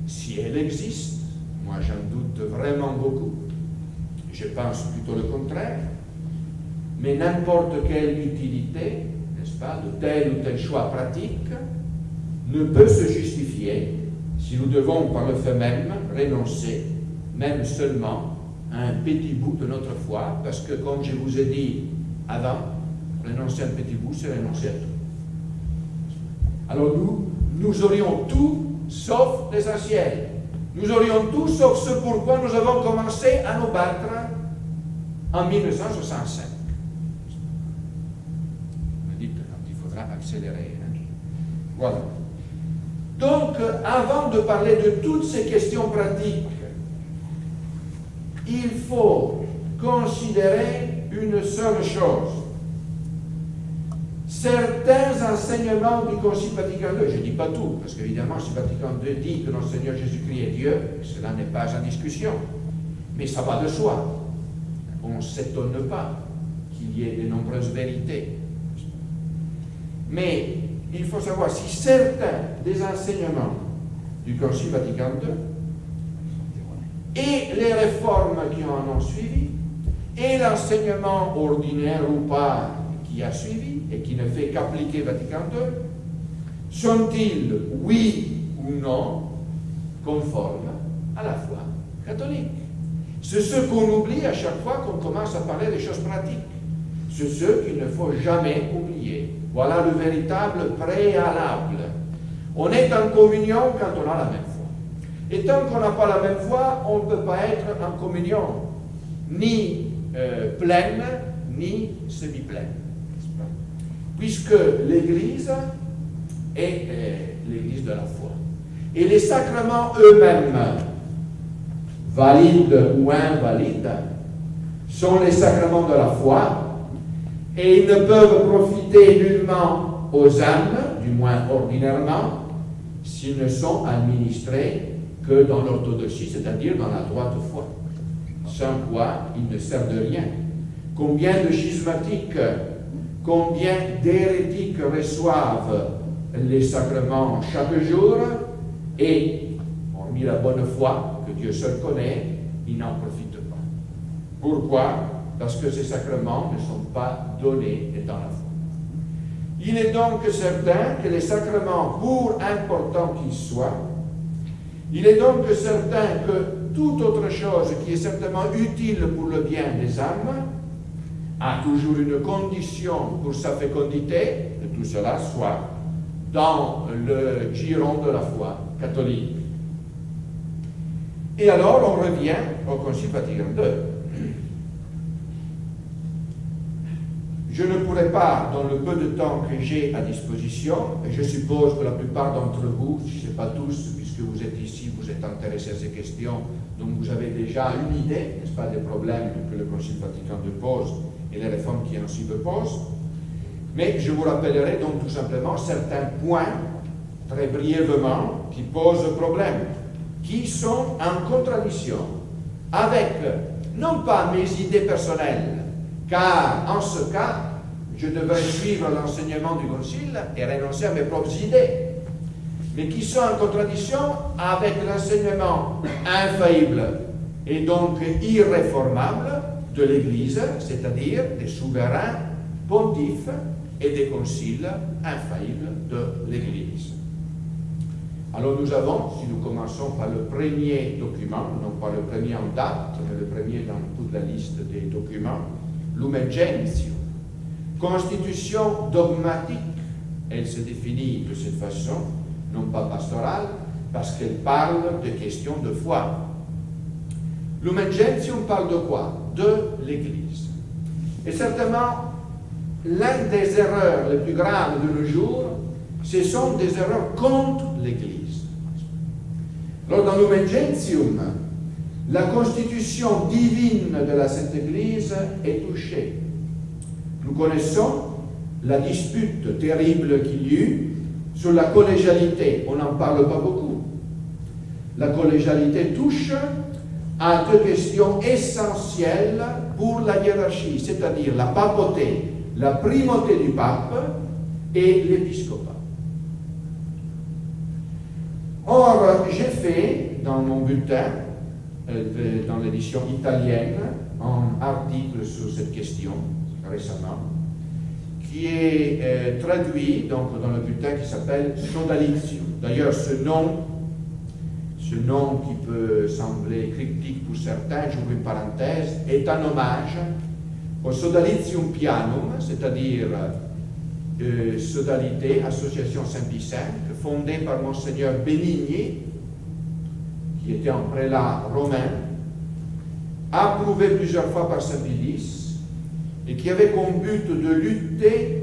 [SPEAKER 3] si elle existe, moi j'en doute vraiment beaucoup, je pense plutôt le contraire, mais n'importe quelle utilité, n'est-ce pas, de tel ou tel choix pratique, ne peut se justifier si nous devons par le fait même renoncer, même seulement, à un petit bout de notre foi, parce que comme je vous ai dit avant, renoncer à un petit bout, c'est renoncer à tout. Alors nous aurions tout sauf l'essentiel. Nous aurions tout sauf ce pourquoi nous avons commencé à nous battre en 1965. Vous me dites qu'il faudra accélérer. Hein? Voilà. Donc, avant de parler de toutes ces questions pratiques, il faut considérer une seule chose. Certains enseignements du Concile Vatican II, je ne dis pas tout, parce qu'évidemment, si Vatican II dit que notre Seigneur Jésus-Christ est Dieu, cela n'est pas en discussion, mais ça va de soi. On ne s'étonne pas qu'il y ait de nombreuses vérités. Mais il faut savoir si certains des enseignements du Concile Vatican II et les réformes qui en ont suivi, et l'enseignement ordinaire ou pas qui a suivi, et qui ne fait qu'appliquer Vatican II, sont-ils, oui ou non, conformes à la foi catholique? C'est ce qu'on oublie à chaque fois qu'on commence à parler des choses pratiques. C'est ce qu'il ne faut jamais oublier. Voilà le véritable préalable. On est en communion quand on a la même foi. Et tant qu'on n'a pas la même foi, on ne peut pas être en communion, ni pleine, ni semi-pleine. Puisque l'Église est l'Église de la foi. Et les sacrements eux-mêmes, valides ou invalides, sont les sacrements de la foi, et ils ne peuvent profiter nullement aux âmes, du moins ordinairement, s'ils ne sont administrés que dans l'orthodoxie, c'est-à-dire dans la droite foi. Sans quoi, ils ne servent de rien. Combien de schismatiques, combien d'hérétiques reçoivent les sacrements chaque jour et, hormis la bonne foi que Dieu seul connaît, ils n'en profitent pas. Pourquoi? Parce que ces sacrements ne sont pas donnés dans la foi. Il est donc certain que les sacrements, pour importants qu'ils soient, il est donc certain que toute autre chose qui est certainement utile pour le bien des âmes a toujours une condition pour sa fécondité, que tout cela soit dans le giron de la foi catholique. Et alors on revient au Concile Vatican II. Je ne pourrais pas, dans le peu de temps que j'ai à disposition, et je suppose que la plupart d'entre vous, si ce n'est pas tous, puisque vous êtes ici, vous êtes intéressés à ces questions, donc vous avez déjà une idée, n'est-ce pas, des problèmes que le Concile Vatican II pose et les réformes qui en suivent posent. Mais je vous rappellerai donc tout simplement certains points, très brièvement, qui posent problème, qui sont en contradiction avec, non pas mes idées personnelles, car en ce cas, je devrais suivre l'enseignement du Concile et renoncer à mes propres idées, mais qui sont en contradiction avec l'enseignement infaillible et donc irréformable de l'Église, c'est-à-dire des souverains pontifes et des conciles infaillibles de l'Église. Alors nous avons, si nous commençons par le premier document, non pas le premier en date, mais le premier dans toute la liste des documents, Lumen Gentium, constitution dogmatique. Elle se définit de cette façon, non pas pastorale, parce qu'elle parle de questions de foi. Lumen Gentium parle de quoi? De l'Église. Et certainement, l'une des erreurs les plus graves de nos jours, ce sont des erreurs contre l'Église. Alors dans Lumen Gentium, la constitution divine de la Sainte Église est touchée. Nous connaissons la dispute terrible qu'il y eut sur la collégialité. On n'en parle pas beaucoup. La collégialité touche à deux questions essentielles pour la hiérarchie, c'est-à-dire la papauté, la primauté du pape et l'épiscopat. Or, j'ai fait dans mon bulletin, dans l'édition italienne, un article sur cette question récemment, qui est traduit donc, dans le bulletin qui s'appelle Sodalizio. D'ailleurs, ce nom qui peut sembler cryptique pour certains, j'ouvre une parenthèse, est un hommage au Sodalizium Pianum, c'est-à-dire Sodalité, Association Saint-Pie V, fondée par Monseigneur Benigni, qui était un prélat romain, approuvé plusieurs fois par Saint Pie X, et qui avait comme but de lutter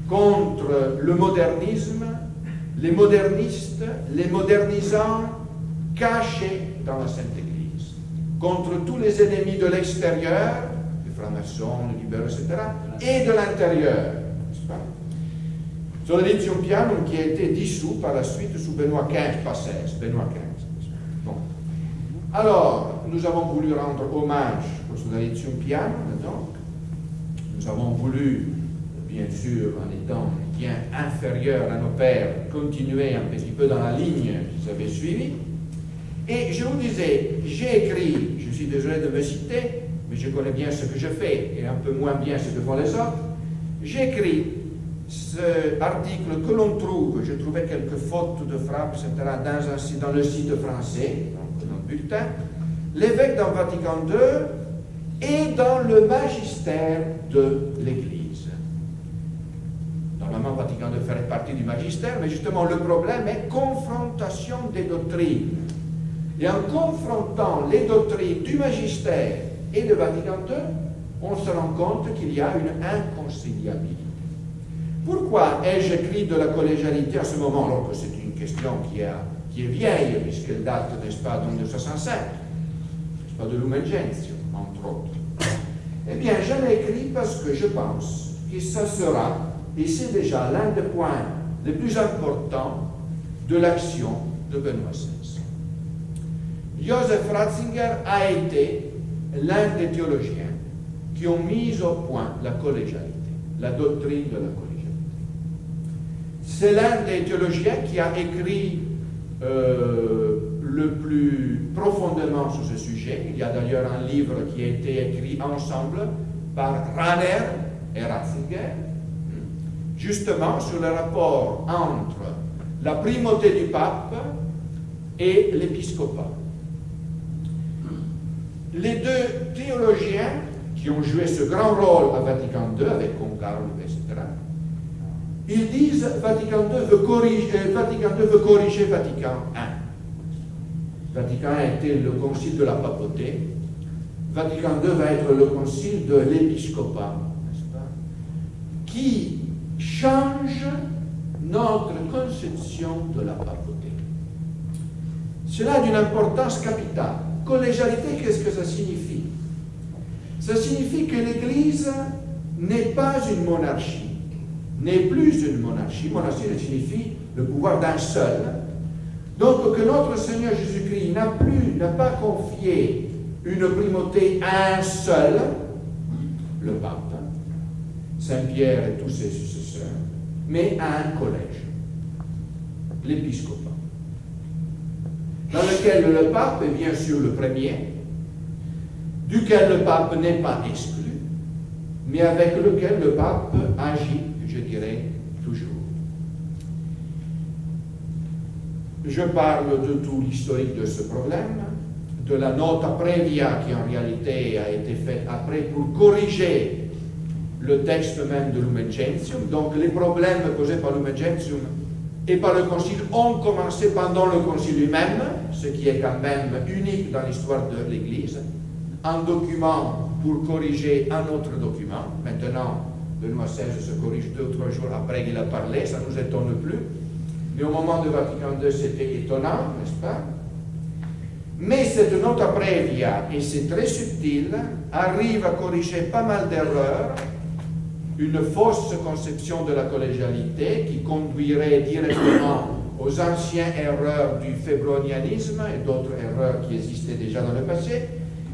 [SPEAKER 3] contre le modernisme, les modernistes, les modernisants cachés dans la Sainte Église, contre tous les ennemis de l'extérieur, les francs-maçons, les libéraux, etc., et de l'intérieur, n'est-ce pas? Sodalizium Pianum qui a été dissous par la suite sous Benoît XV, pas XVI, Benoît XV. Bon. Alors, nous avons voulu rendre hommage au Sodalizium Pianum, donc. Nous avons voulu, bien sûr, en étant bien inférieurs à nos pères, continuer un petit peu dans la ligne qu'ils avaient suivie. Et je vous disais, j'ai écrit, je suis désolé de me citer, mais je connais bien ce que je fais et un peu moins bien ce que font les autres. J'ai écrit cet article que l'on trouve, je trouvais quelques fautes de frappe, etc., dans le site français, donc dans le bulletin, l'évêque dans Vatican II et dans le magistère de l'Église. Normalement, Vatican II ferait partie du magistère, mais justement, le problème est confrontation des doctrines. Et en confrontant les doctrines du magistère et de Vatican II, on se rend compte qu'il y a une inconciliabilité. Pourquoi ai-je écrit de la collégialité à ce moment, alors que c'est une question qui est vieille, puisqu'elle date, n'est-ce pas, de 1965, n'est-ce pas, de Lumen Gentium, entre autres? Eh bien, j'en ai écrit parce que je pense que ça sera, et c'est déjà l'un des points les plus importants de l'action de Benoît XVI. Joseph Ratzinger a été l'un des théologiens qui ont mis au point la collégialité, la doctrine de la collégialité. C'est l'un des théologiens qui a écrit le plus profondément sur ce sujet. Il y a d'ailleurs un livre qui a été écrit ensemble par Rahner et Ratzinger, justement sur le rapport entre la primauté du pape et l'épiscopat. Les deux théologiens qui ont joué ce grand rôle à Vatican II, avec Concarneau, etc., ils disent Vatican II veut corriger Vatican I. Vatican I était le concile de la papauté. Vatican II va être le concile de l'épiscopat, n'est-ce pas, qui change notre conception de la papauté. Cela a d'une importance capitale. Collégialité, qu'est-ce que ça signifie? Ça signifie que l'Église n'est pas une monarchie, n'est plus une monarchie. Monarchie signifie le pouvoir d'un seul. Donc que notre Seigneur Jésus-Christ n'a pas confié une primauté à un seul, le pape, Saint-Pierre et tous ses successeurs, mais à un collège, l'épiscopat. dans lequel le pape est bien sûr le premier, duquel le pape n'est pas exclu, mais avec lequel le pape agit, je dirais, toujours. Je parle de tout l'historique de ce problème, de la nota previa qui en réalité a été faite après pour corriger le texte même de Lumen Gentium. Donc les problèmes posés par Lumen Gentium et par le Concile ont commencé pendant le Concile lui-même, ce qui est quand même unique dans l'histoire de l'Église. Un document pour corriger un autre document. Maintenant, Benoît XVI se corrige 2 ou 3 jours après qu'il a parlé, ça ne nous étonne plus. Mais au moment de Vatican II, c'était étonnant, n'est-ce pas? Mais cette nota previa, et c'est très subtil, arrive à corriger pas mal d'erreurs, une fausse conception de la collégialité qui conduirait directement aux anciennes erreurs du fébronianisme et d'autres erreurs qui existaient déjà dans le passé,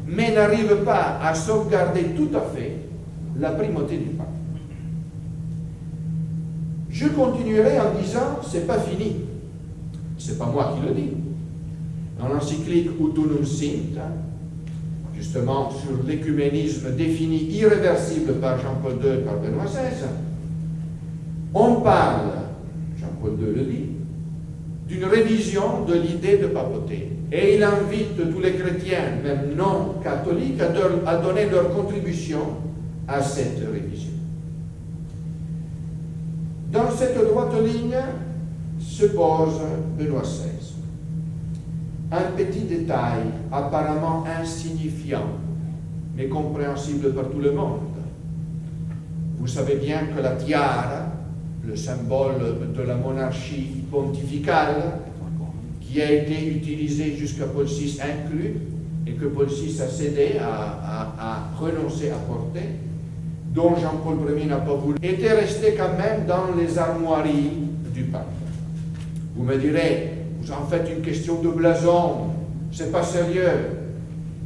[SPEAKER 3] mais n'arrive pas à sauvegarder tout à fait la primauté du pape. Je continuerai en disant, c'est pas fini. C'est pas moi qui le dis. Dans l'encyclique Ut Unum Sint, justement sur l'écuménisme défini irréversible par Jean-Paul II et par Benoît XVI, on parle, Jean-Paul II le dit, d'une révision de l'idée de papauté. Et il invite tous les chrétiens, même non catholiques, à donner leur contribution à cette révision. Dans cette droite ligne se pose Benoît XVI. Un petit détail apparemment insignifiant, mais compréhensible par tout le monde. Vous savez bien que la tiara, le symbole de la monarchie pontificale, qui a été utilisé jusqu'à Paul VI inclus, et que Paul VI a cédé, a renoncé à porter, dont Jean-Paul Ier n'a pas voulu, était resté quand même dans les armoiries du pape. Vous me direz, vous en faites une question de blason, c'est pas sérieux,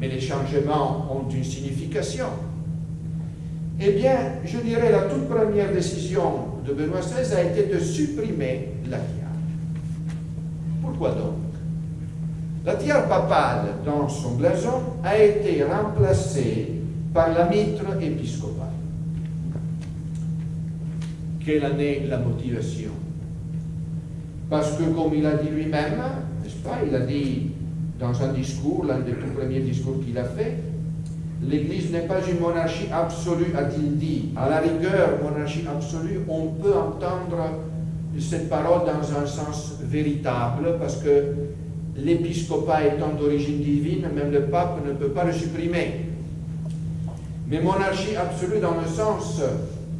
[SPEAKER 3] mais les changements ont une signification. Eh bien, je dirais la toute première décision de Benoît XVI a été de supprimer la tiare. Pourquoi donc? La tiare papale, dans son blason, a été remplacée par la mitre épiscopale. Quelle en est la motivation? Parce que, comme il a dit lui-même, n'est-ce pas, il a dit dans un discours, l'un des tout premiers discours qu'il a fait, l'Église n'est pas une monarchie absolue, a-t-il dit. À la rigueur, monarchie absolue, on peut entendre cette parole dans un sens véritable, parce que l'épiscopat étant d'origine divine, même le pape ne peut pas le supprimer. Mais monarchie absolue dans le sens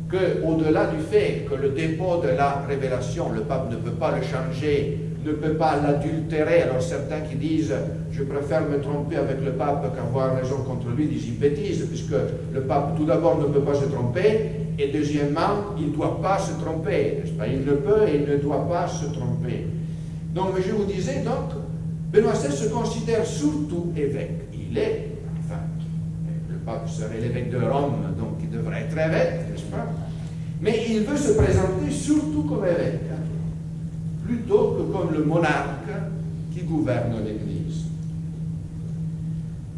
[SPEAKER 3] que, au-delà du fait que le dépôt de la révélation, le pape ne peut pas le changer, ne peut pas l'adultérer. Alors certains qui disent « je préfère me tromper avec le pape qu'avoir raison contre lui », disent « ils bêtisent », puisque le pape tout d'abord ne peut pas se tromper, et deuxièmement, il ne doit pas se tromper, n'est-ce pas? Il ne peut et il ne doit pas se tromper. Donc je vous disais, donc, Benoît XVI se considère surtout évêque. Il est, enfin, le pape serait l'évêque de Rome, donc il devrait être évêque, n'est-ce pas? Mais il veut se présenter surtout comme évêque, plutôt que comme le monarque qui gouverne l'Église.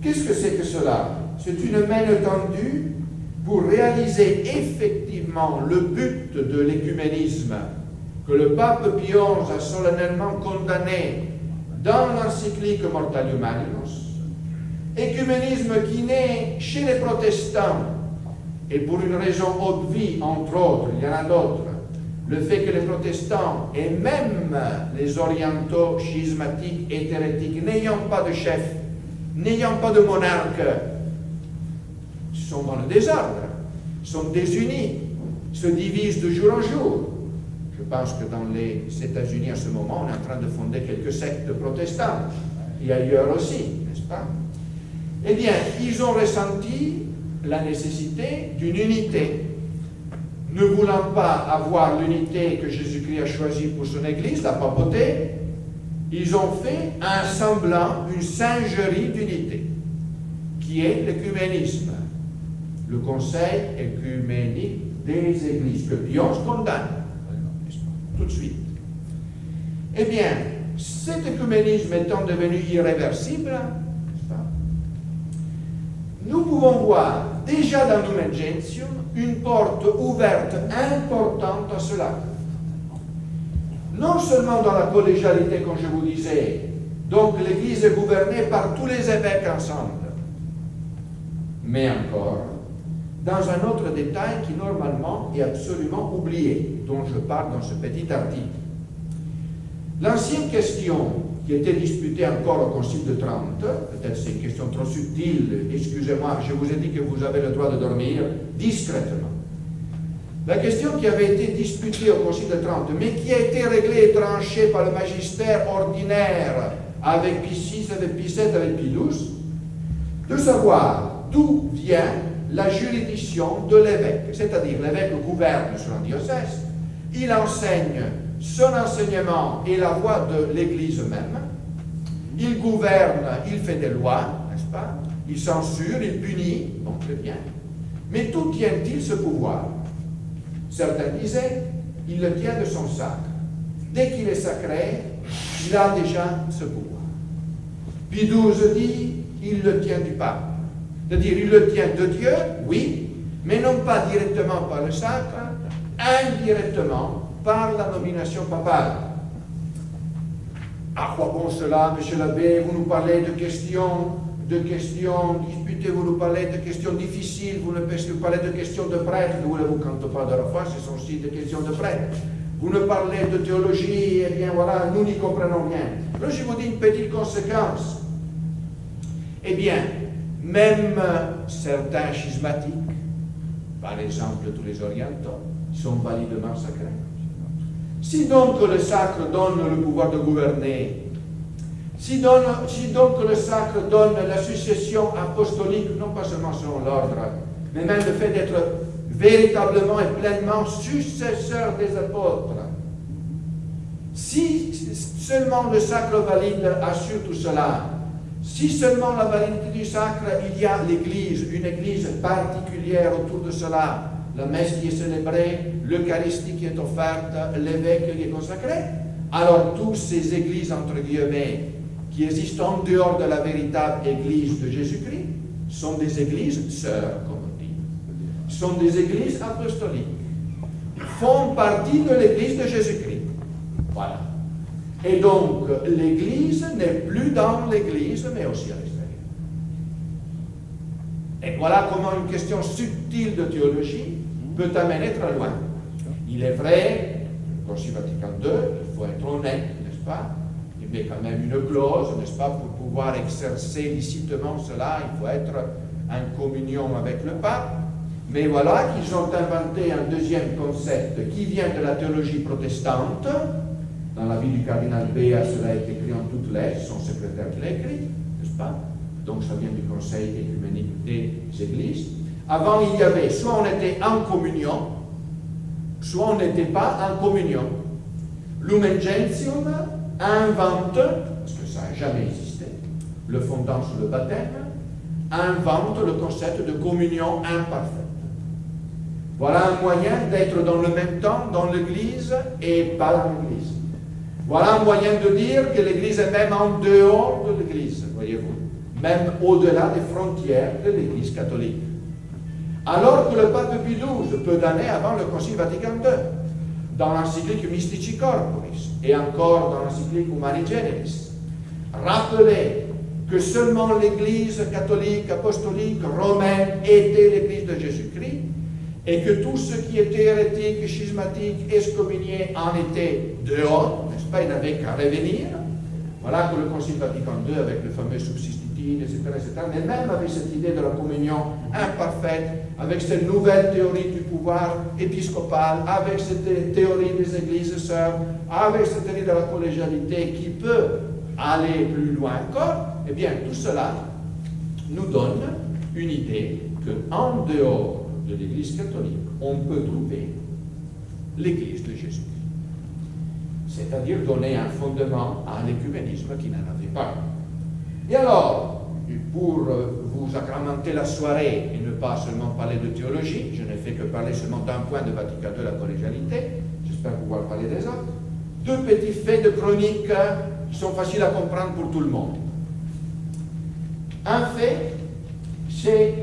[SPEAKER 3] Qu'est-ce que c'est que cela? C'est une main tendue pour réaliser effectivement le but de l'écuménisme que le pape Pie XI a solennellement condamné dans l'encyclique Mortalium Animos, écuménisme qui naît chez les protestants, et pour une raison obvie, entre autres, il y en a d'autres, le fait que les protestants et même les orientaux schismatiques et hérétiques, n'ayant pas de chef, n'ayant pas de monarque, sont dans le désordre, sont désunis, se divisent de jour en jour. Je pense que dans les États-Unis, à ce moment, on est en train de fonder quelques sectes protestants, et ailleurs aussi, n'est-ce pas? Eh bien, ils ont ressenti la nécessité d'une unité. Ne voulant pas avoir l'unité que Jésus-Christ a choisie pour son Église, la papauté, ils ont fait un semblant, une singerie d'unité, qui est l'écuménisme, le conseil écuménique des Églises, que Pie XI condamne, tout de suite. Eh bien, cet écuménisme étant devenu irréversible, n'est-ce pas, nous pouvons voir déjà dans Lumen Gentium une porte ouverte importante à cela. Non seulement dans la collégialité, comme je vous disais, donc l'Église est gouvernée par tous les évêques ensemble, mais encore dans un autre détail qui normalement est absolument oublié, dont je parle dans ce petit article. L'ancienne question qui était disputée encore au Concile de Trente, peut-être c'est une question trop subtile, excusez-moi, je vous ai dit que vous avez le droit de dormir discrètement. La question qui avait été disputée au Concile de Trente, mais qui a été réglée et tranchée par le magistère ordinaire avec Pie VI, avec Pie VII, avec Pie XII, de savoir d'où vient la juridiction de l'évêque. C'est-à-dire, l'évêque gouverne sur un diocèse, il enseigne son enseignement et la voie de l'Église même, il gouverne, il fait des lois, n'est-ce pas, il censure, il punit, bon, très bien, mais d'où tient-il ce pouvoir? Certains disaient, il le tient de son sacre. Dès qu'il est sacré, il a déjà ce pouvoir. Pie XII dit, il le tient du pape. C'est-à-dire, il le tient de Dieu, oui, mais non pas directement par le sacre, indirectement par la nomination papale. À quoi bon cela, monsieur l'abbé? Vous nous parlez de questions disputées, vous nous parlez de questions difficiles, vous nous parlez de questions de prêtres, voulez-vous quand on parle de la foi, ce sont aussi des questions de prêtres. Vous nous parlez de théologie, eh bien voilà, nous n'y comprenons rien. Alors je vous dis une petite conséquence. Eh bien, même certains schismatiques, par exemple tous les orientaux, sont validement sacrés. Si donc le sacre donne le pouvoir de gouverner, si donc le sacre donne la succession apostolique, non pas seulement selon l'ordre, mais même le fait d'être véritablement et pleinement successeur des apôtres, si seulement le sacre valide assure tout cela, si seulement la validité du sacre, il y a l'Église, une Église particulière autour de cela, la messe qui est célébrée, l'Eucharistie qui est offerte, l'évêque qui est consacré, alors toutes ces églises, entre guillemets, qui existent en dehors de la véritable Église de Jésus-Christ, sont des églises sœurs, comme on dit, sont des églises apostoliques, font partie de l'Église de Jésus-Christ. Voilà. Et donc, l'Église n'est plus dans l'Église, mais aussi à l'extérieur. Et voilà comment une question subtile de théologie peut amener très loin. Il est vrai, le Concile Vatican II, il faut être honnête, n'est-ce pas? Il met quand même une clause, n'est-ce pas? Pour pouvoir exercer licitement cela, il faut être en communion avec le pape. Mais voilà qu'ils ont inventé un deuxième concept qui vient de la théologie protestante. Dans la vie du cardinal Béat, cela est écrit en toutes lettres, son secrétaire qui l'a écrit, n'est-ce pas? Donc ça vient du Conseil écuménique des Églises. Avant, il y avait, soit on était en communion, soit on n'était pas en communion. Lumen Gentium invente, parce que ça n'a jamais existé, le fondant sur le baptême, invente le concept de communion imparfaite. Voilà un moyen d'être dans le même temps dans l'Église et pas dans l'Église. Voilà un moyen de dire que l'Église est même en dehors de l'Église, voyez-vous, même au-delà des frontières de l'Église catholique. Alors que le pape Pie XII, peu d'années avant le Concile Vatican II, dans l'encyclique Mystici Corporis et encore dans l'encyclique Humani Generis, rappelait que seulement l'Église catholique, apostolique, romaine était l'Église de Jésus-Christ et que tout ce qui était hérétique, schismatique, excommunié en était dehors, n'est-ce pas, il n'avait qu'à revenir. Voilà que le Concile Vatican II, avec le fameux substitutine, etc., mais même avec cette idée de la communion imparfaite, avec cette nouvelle théorie du pouvoir épiscopal, avec cette théorie des églises sœurs, avec cette théorie de la collégialité qui peut aller plus loin encore, eh bien, tout cela nous donne une idée qu'en dehors de l'Église catholique, on peut trouver l'Église de Jésus-Christ. C'est-à-dire donner un fondement à l'écuménisme qui n'en avait pas. Et alors, pour vous sacramenter la soirée et ne pas seulement parler de théologie, je n'ai fait que parler seulement d'un point de Vatican II, la collégialité, j'espère pouvoir parler des autres, deux petits faits de chronique qui sont faciles à comprendre pour tout le monde. Un fait, c'est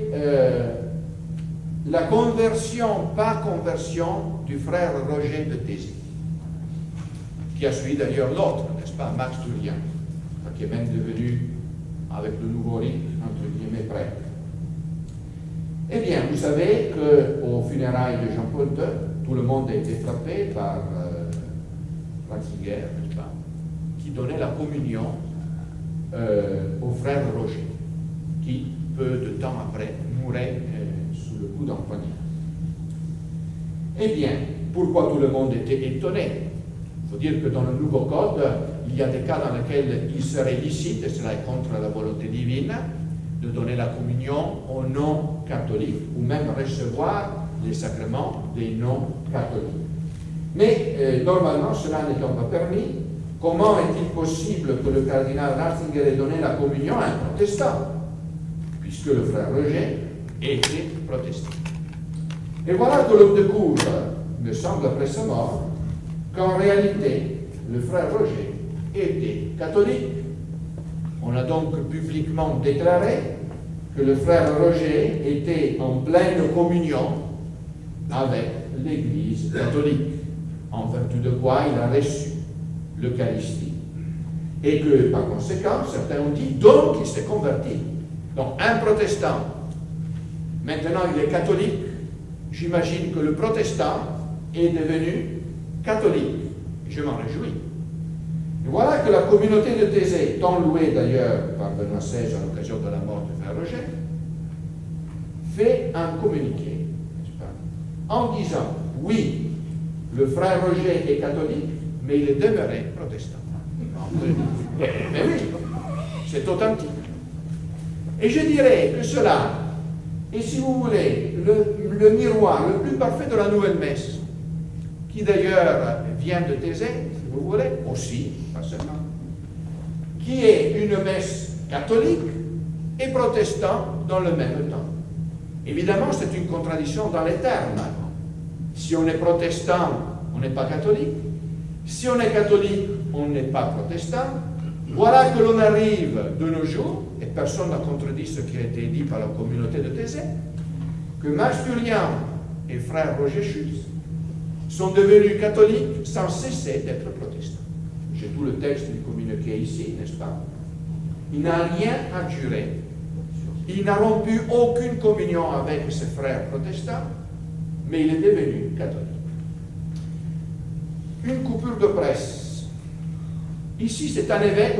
[SPEAKER 3] la conversion, pas conversion, du frère Roger de Thésée, qui a suivi d'ailleurs l'autre, n'est-ce pas, Max Turien, qui est même devenu, avec le nouveau rite, entre guillemets, prêtre. Eh bien, vous savez qu'au funérailles de Jean-Paul II, tout le monde a été frappé par Ratzinger, n'est-ce pas, qui donnait la communion au frère Roger, qui, peu de temps après, mourait sous le coup d'un poignard. Eh bien, pourquoi tout le monde était étonné? Il faut dire que dans le Nouveau Code, il y a des cas dans lesquels il serait licite, et cela est contre la volonté divine, de donner la communion aux non-catholiques, ou même recevoir les sacrements des non-catholiques. Mais normalement, cela n'étant pas permis, comment est-il possible que le cardinal Ratzinger ait donné la communion à un protestant, puisque le frère Roger était protestant? Et voilà que l'on découvre, me semble après sa mort, qu'en réalité, le frère Roger était catholique. On a donc publiquement déclaré que le frère Roger était en pleine communion avec l'Église catholique, en vertu de quoi il a reçu l'Eucharistie. Et que, par conséquent, certains ont dit, donc il s'est converti. Donc, un protestant, maintenant il est catholique, j'imagine que le protestant est devenu catholique. Je m'en réjouis. Et voilà que la communauté de Thésée, tant louée d'ailleurs par Benoît XVI à l'occasion de la mort du frère Roger, fait un communiqué, n'est-ce pas, en disant, oui, le frère Roger est catholique, mais il est demeuré protestant. Mais oui, c'est authentique. Et je dirais que cela est, si vous voulez, le miroir le plus parfait de la nouvelle messe, qui d'ailleurs vient de Thésée, si vous voulez, aussi, pas seulement, qui est une messe catholique et protestant dans le même temps. Évidemment, c'est une contradiction dans les termes. Si on est protestant, on n'est pas catholique. Si on est catholique, on n'est pas protestant. Voilà que l'on arrive de nos jours, et personne n'a contredit ce qui a été dit par la communauté de Thésée, que Max Turien et frère Roger Schultz sont devenus catholiques sans cesser d'être protestants. J'ai tout le texte du communiqué ici, n'est-ce pas? Il n'a rien à jurer. Il n'a rompu aucune communion avec ses frères protestants, mais il est devenu catholique. Une coupure de presse. Ici, c'est un évêque,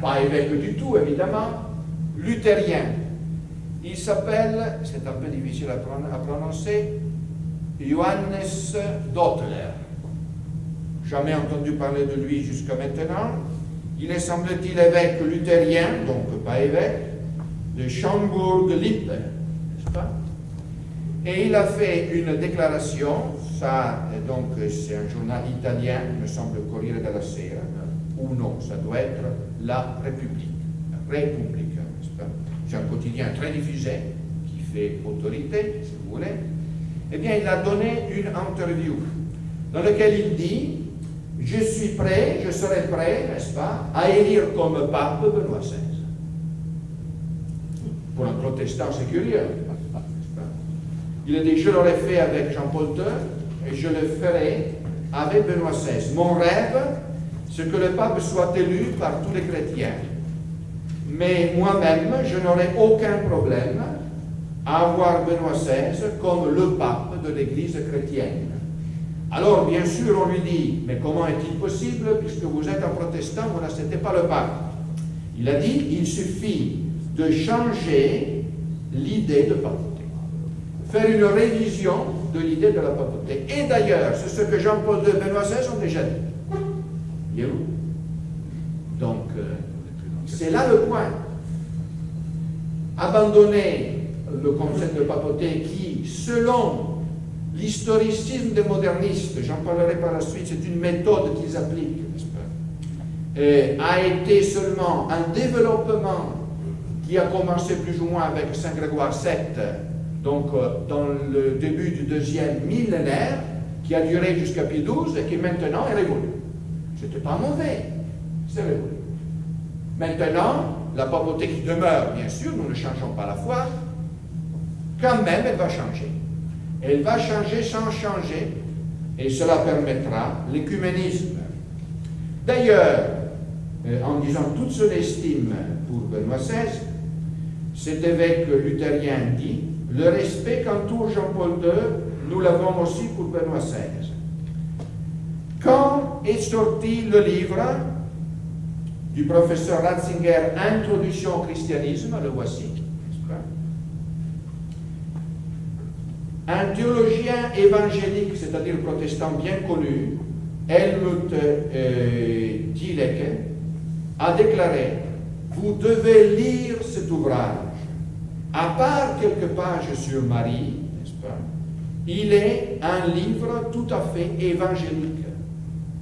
[SPEAKER 3] pas évêque du tout, évidemment, luthérien. Il s'appelle, c'est un peu difficile à prononcer, Johannes Dottler. Jamais entendu parler de lui jusqu'à maintenant. Il est, semble-t-il, évêque luthérien, donc pas évêque, de Schaumbourg-Lippe, n'est-ce pas? Et il a fait une déclaration, ça, donc, c'est un journal italien, il me semble, Corriere della Sera, ou non, ça doit être La République, n'est-ce pas? C'est un quotidien très diffusé, qui fait autorité, si vous voulez. Eh bien, il a donné une interview, dans laquelle il dit « Je suis prêt, je serai prêt, n'est-ce pas, à élire comme pape Benoît XVI. » Pour un protestant, c'est curieux. Il a dit, je l'aurais fait avec Jean-Paul II et je le ferai avec Benoît XVI. Mon rêve, c'est que le pape soit élu par tous les chrétiens. Mais moi-même, je n'aurai aucun problème à avoir Benoît XVI comme le pape de l'Église chrétienne. Alors, bien sûr, on lui dit, mais comment est-il possible, puisque vous êtes un protestant, vous n'acceptez pas le pape? Il a dit, il suffit de changer l'idée de papauté. Faire une révision de l'idée de la papauté. Et d'ailleurs, c'est ce que Jean-Paul II et Benoît XVI ont déjà dit. Voyez-vous? Donc, c'est là le point. Abandonner le concept de papauté qui, selon l'historicisme des modernistes, j'en parlerai par la suite, c'est une méthode qu'ils appliquent, n'est-ce pas, a été seulement un développement qui a commencé plus ou moins avec Saint Grégoire VII, donc dans le début du deuxième millénaire, qui a duré jusqu'à Pie XII et qui maintenant est révolu. Ce n'était pas mauvais. C'est révolu. Maintenant, la papauté qui demeure, bien sûr, nous ne changeons pas la foi, quand même elle va changer. Elle va changer sans changer, et cela permettra l'écuménisme. D'ailleurs, en disant toute son estime pour Benoît XVI, cet évêque luthérien dit « Le respect qu'entoure Jean-Paul II, nous l'avons aussi pour Benoît XVI. » Quand est sorti le livre du professeur Ratzinger, Introduction au christianisme, le voici, un théologien évangélique, c'est-à-dire protestant bien connu, Helmut Thielecke, a déclaré « Vous devez lire cet ouvrage. À part quelques pages sur Marie, n'est-ce pas, il est un livre tout à fait évangélique,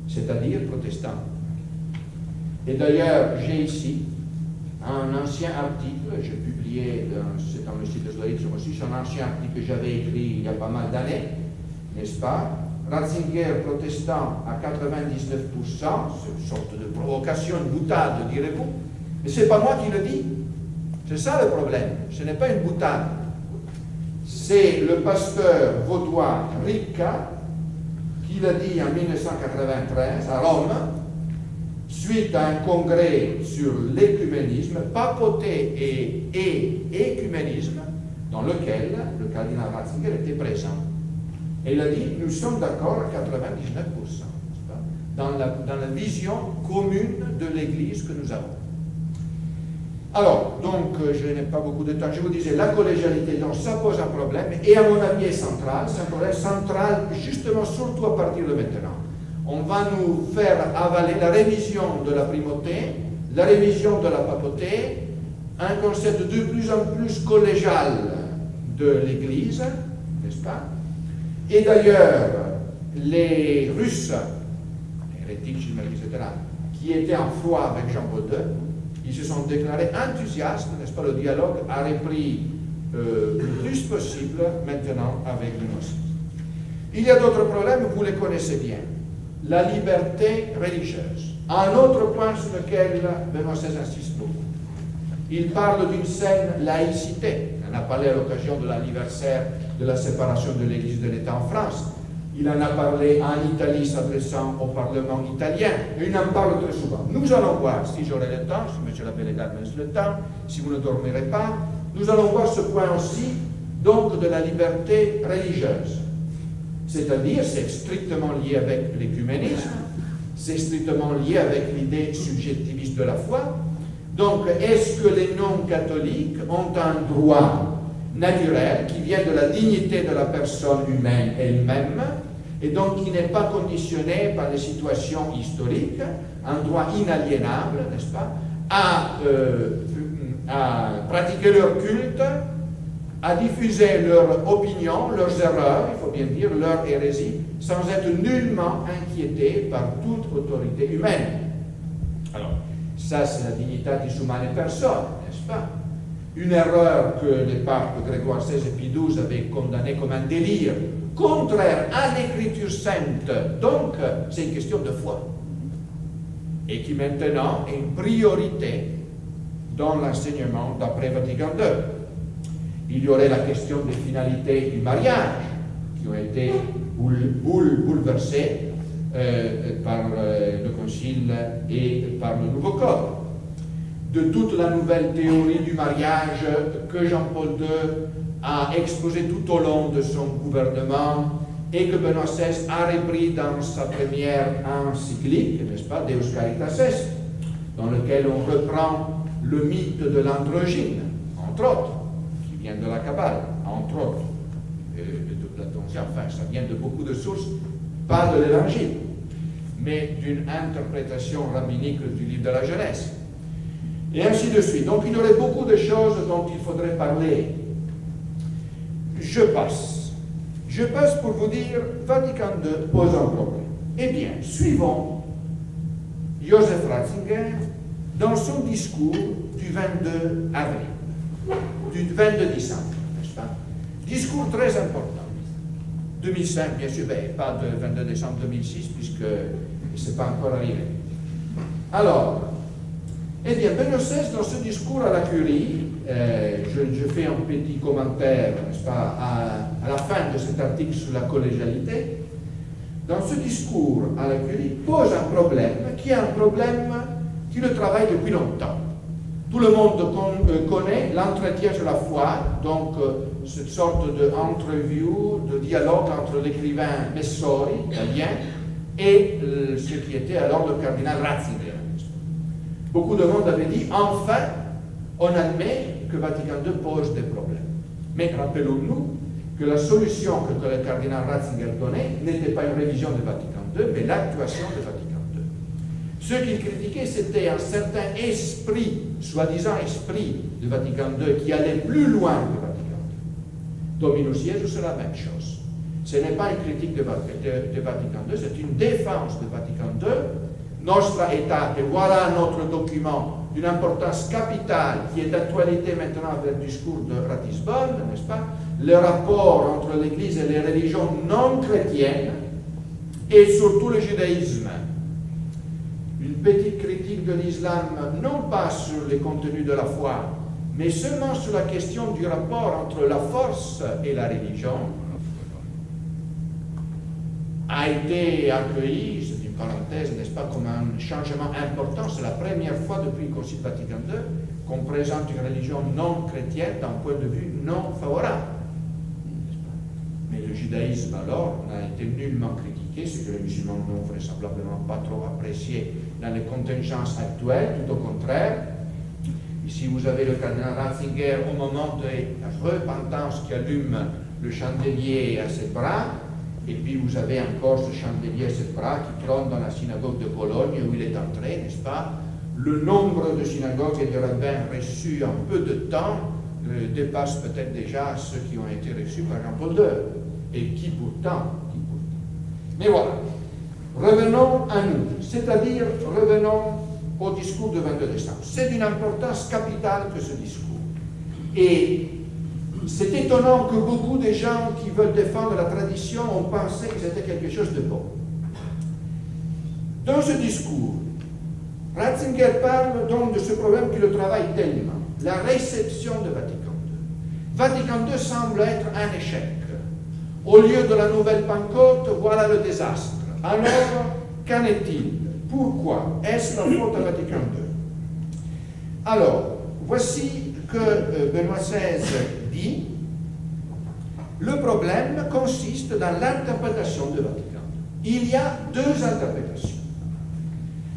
[SPEAKER 3] c'est-à-dire protestant. » Et d'ailleurs, j'ai ici un ancien article, j'ai publié, c'est dans le site de Zoïtson aussi, c'est un ancien article que j'avais écrit il y a pas mal d'années, n'est-ce pas? Ratzinger protestant à 99%, c'est une sorte de provocation, une boutade, direz-vous. Mais ce n'est pas moi qui le dis. C'est ça le problème. Ce n'est pas une boutade. C'est le pasteur vaudois Ricca qui l'a dit en 1993 à Rome, suite à un congrès sur l'écuménisme, papauté et écuménisme, dans lequel le cardinal Ratzinger était présent. Et il a dit, nous sommes d'accord à 99%, dans la vision commune de l'Église que nous avons. Alors, donc, je n'ai pas beaucoup de temps, je vous disais, la collégialité, donc ça pose un problème, et à mon avis est central, c'est un problème central, justement, surtout à partir de maintenant. On va nous faire avaler la révision de la primauté, la révision de la papauté, un concept de plus en plus collégial de l'Église, n'est-ce pas? Et d'ailleurs, les Russes, hérétiques, etc., qui étaient en froid avec Jean-Paul II, ils se sont déclarés enthousiastes, n'est-ce pas? Le dialogue a repris le plus possible maintenant avec Benoît XVI. Il y a d'autres problèmes, vous les connaissez bien. La liberté religieuse. Un autre point sur lequel Benoît XVI insiste beaucoup. Il parle d'une saine laïcité. On a parlé à l'occasion de l'anniversaire de la séparation de l'Église de l'État en France. Il en a parlé en Italie, s'adressant au Parlement italien. Et il en parle très souvent. Nous allons voir, si j'aurai le temps, si M. l'abbé Légat me laisse le temps, si vous ne dormirez pas, nous allons voir ce point aussi, donc, de la liberté religieuse. C'est-à-dire, c'est strictement lié avec l'écuménisme, c'est strictement lié avec l'idée subjectiviste de la foi. Donc, est-ce que les non-catholiques ont un droit naturel qui vient de la dignité de la personne humaine elle-même, et donc qui n'est pas conditionné par les situations historiques, un droit inaliénable, n'est-ce pas, à pratiquer leur culte, à diffuser leur opinion, leurs erreurs, il faut bien dire, leur hérésie, sans être nullement inquiétés par toute autorité humaine. Alors, ça c'est la dignitatis humanae personne, n'est-ce pas? Une erreur que les papes Grégoire XVI et Pie XII avaient condamnée comme un délire, contraire à l'écriture sainte, donc c'est une question de foi, et qui maintenant est une priorité dans l'enseignement d'après Vatican II. Il y aurait la question des finalités du mariage, qui ont été bouleversées par le Concile et par le Nouveau Code. De toute la nouvelle théorie du mariage que Jean-Paul II a exposée tout au long de son gouvernement et que Benoît XVI a repris dans sa première encyclique, n'est-ce pas, Deus Caritas Est, dans lequel on reprend le mythe de l'androgyne, entre autres, qui vient de la Kabbale, entre autres, de Platon, enfin, ça vient de beaucoup de sources, pas de l'Évangile, mais d'une interprétation rabbinique du livre de la Genèse. Et ainsi de suite. Donc il y aurait beaucoup de choses dont il faudrait parler. Je passe. Je passe pour vous dire, Vatican II pose un problème. Eh bien, suivons Joseph Ratzinger dans son discours du 22 avril, du 22 décembre, n'est-ce pas? Discours très important. 2005, bien sûr, pas de 22 décembre 2006, puisque ce n'est pas encore arrivé. Alors, eh bien, Benoît XVI, dans ce discours à la Curie, je fais un petit commentaire, n'est-ce pas, à la fin de cet article sur la collégialité. Dans ce discours à la Curie, pose un problème qui est un problème qui le travaille depuis longtemps. Tout le monde connaît l'entretien sur la foi, donc cette sorte d'entrevue, de dialogue entre l'écrivain Messori, italien, et ce qui était alors le cardinal Ratzinger. Beaucoup de monde avait dit, enfin, on admet que Vatican II pose des problèmes. Mais rappelons-nous que la solution que le cardinal Ratzinger donnait n'était pas une révision de Vatican II, mais l'actuation de Vatican II. Ce qu'il critiquait, c'était un certain esprit, soi-disant esprit de Vatican II, qui allait plus loin que Vatican II. Dominus Iesus, c'est la même chose. Ce n'est pas une critique de Vatican II, c'est une défense de Vatican II. Nostra Aetate, voilà notre document d'une importance capitale qui est d'actualité maintenant avec le discours de Ratisbonne, n'est-ce pas? Le rapport entre l'Église et les religions non chrétiennes et surtout le judaïsme. Une petite critique de l'islam, non pas sur les contenus de la foi, mais seulement sur la question du rapport entre la force et la religion, a été accueilli, c'est une parenthèse, n'est-ce pas, comme un changement important. C'est la première fois depuis le Concile Vatican II qu'on présente une religion non chrétienne d'un point de vue non favorable. Mais le judaïsme, alors, n'a été nullement critiqué, ce que les musulmans n'ont vraisemblablement pas trop apprécié dans les contingences actuelles, tout au contraire. Ici, vous avez le cardinal Ratzinger au moment de repentance qui allume le chandelier à ses bras. Et puis vous avez encore ce chandelier à ses bras qui trône dans la synagogue de Bologne où il est entré, n'est-ce pas? Le nombre de synagogues et de rabbins reçus en peu de temps dépasse peut-être déjà ceux qui ont été reçus par Jean-Paul II. Et qui pourtant. Mais voilà. Revenons à nous, c'est-à-dire revenons au discours du 22 décembre. C'est d'une importance capitale que ce discours. Et c'est étonnant que beaucoup de gens qui veulent défendre la tradition ont pensé que c'était quelque chose de bon. Dans ce discours, Ratzinger parle donc de ce problème qui le travaille tellement, la réception de Vatican II. Vatican II semble être un échec. Au lieu de la nouvelle Pentecôte, voilà le désastre. Alors, qu'en est-il? Pourquoi? Est-ce la faute à Vatican II? Alors, voici que Benoît XVI dit, le problème consiste dans l'interprétation de Vatican II. Il y a deux interprétations.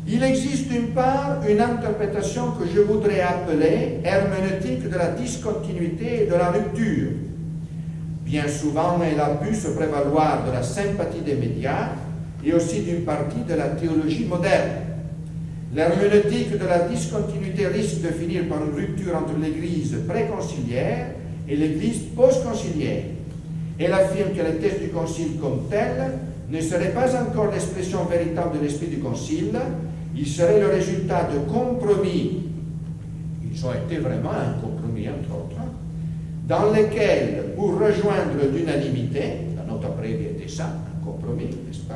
[SPEAKER 3] Il existe d'une part une interprétation que je voudrais appeler herméneutique de la discontinuité et de la rupture. Bien souvent, elle a pu se prévaloir de la sympathie des médias et aussi d'une partie de la théologie moderne. L'herméneutique de la discontinuité risque de finir par une rupture entre l'Église préconciliaire et l'Église postconciliaire. Elle affirme que les textes du Concile comme tels ne seraient pas encore l'expression véritable de l'esprit du Concile, ils seraient le résultat de compromis. Ils ont été vraiment un compromis, entre autres, dans lesquels, pour rejoindre l'unanimité, la nota previa était ça, un compromis, n'est-ce pas?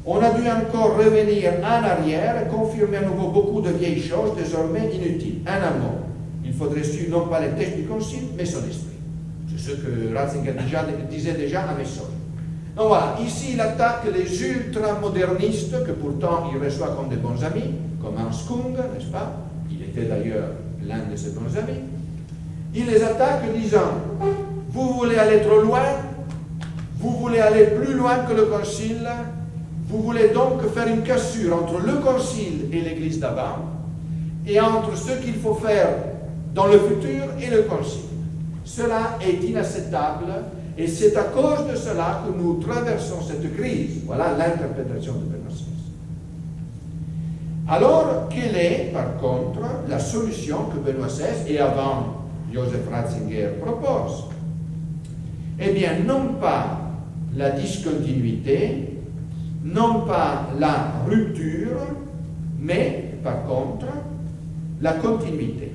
[SPEAKER 3] On a dû encore revenir en arrière et confirmer à nouveau beaucoup de vieilles choses désormais inutiles. En un mot, il faudrait suivre non pas les textes du Concile, mais son esprit. C'est ce que Ratzinger disait déjà à Messori. Donc voilà, ici il attaque les ultramodernistes que pourtant il reçoit comme des bons amis, comme Hans Kung, n'est-ce pas? Il était d'ailleurs l'un de ses bons amis. Il les attaque disant, vous voulez aller trop loin, vous voulez aller plus loin que le Concile, vous voulez donc faire une cassure entre le Concile et l'Église d'avant, et entre ce qu'il faut faire dans le futur et le Concile. Cela est inacceptable, et c'est à cause de cela que nous traversons cette crise. Voilà l'interprétation de Benoît XVI. Alors, quelle est, par contre, la solution que Benoît XVI, et avant Joseph Ratzinger, propose? Eh bien, non pas la discontinuité, non pas la rupture, mais, par contre, la continuité.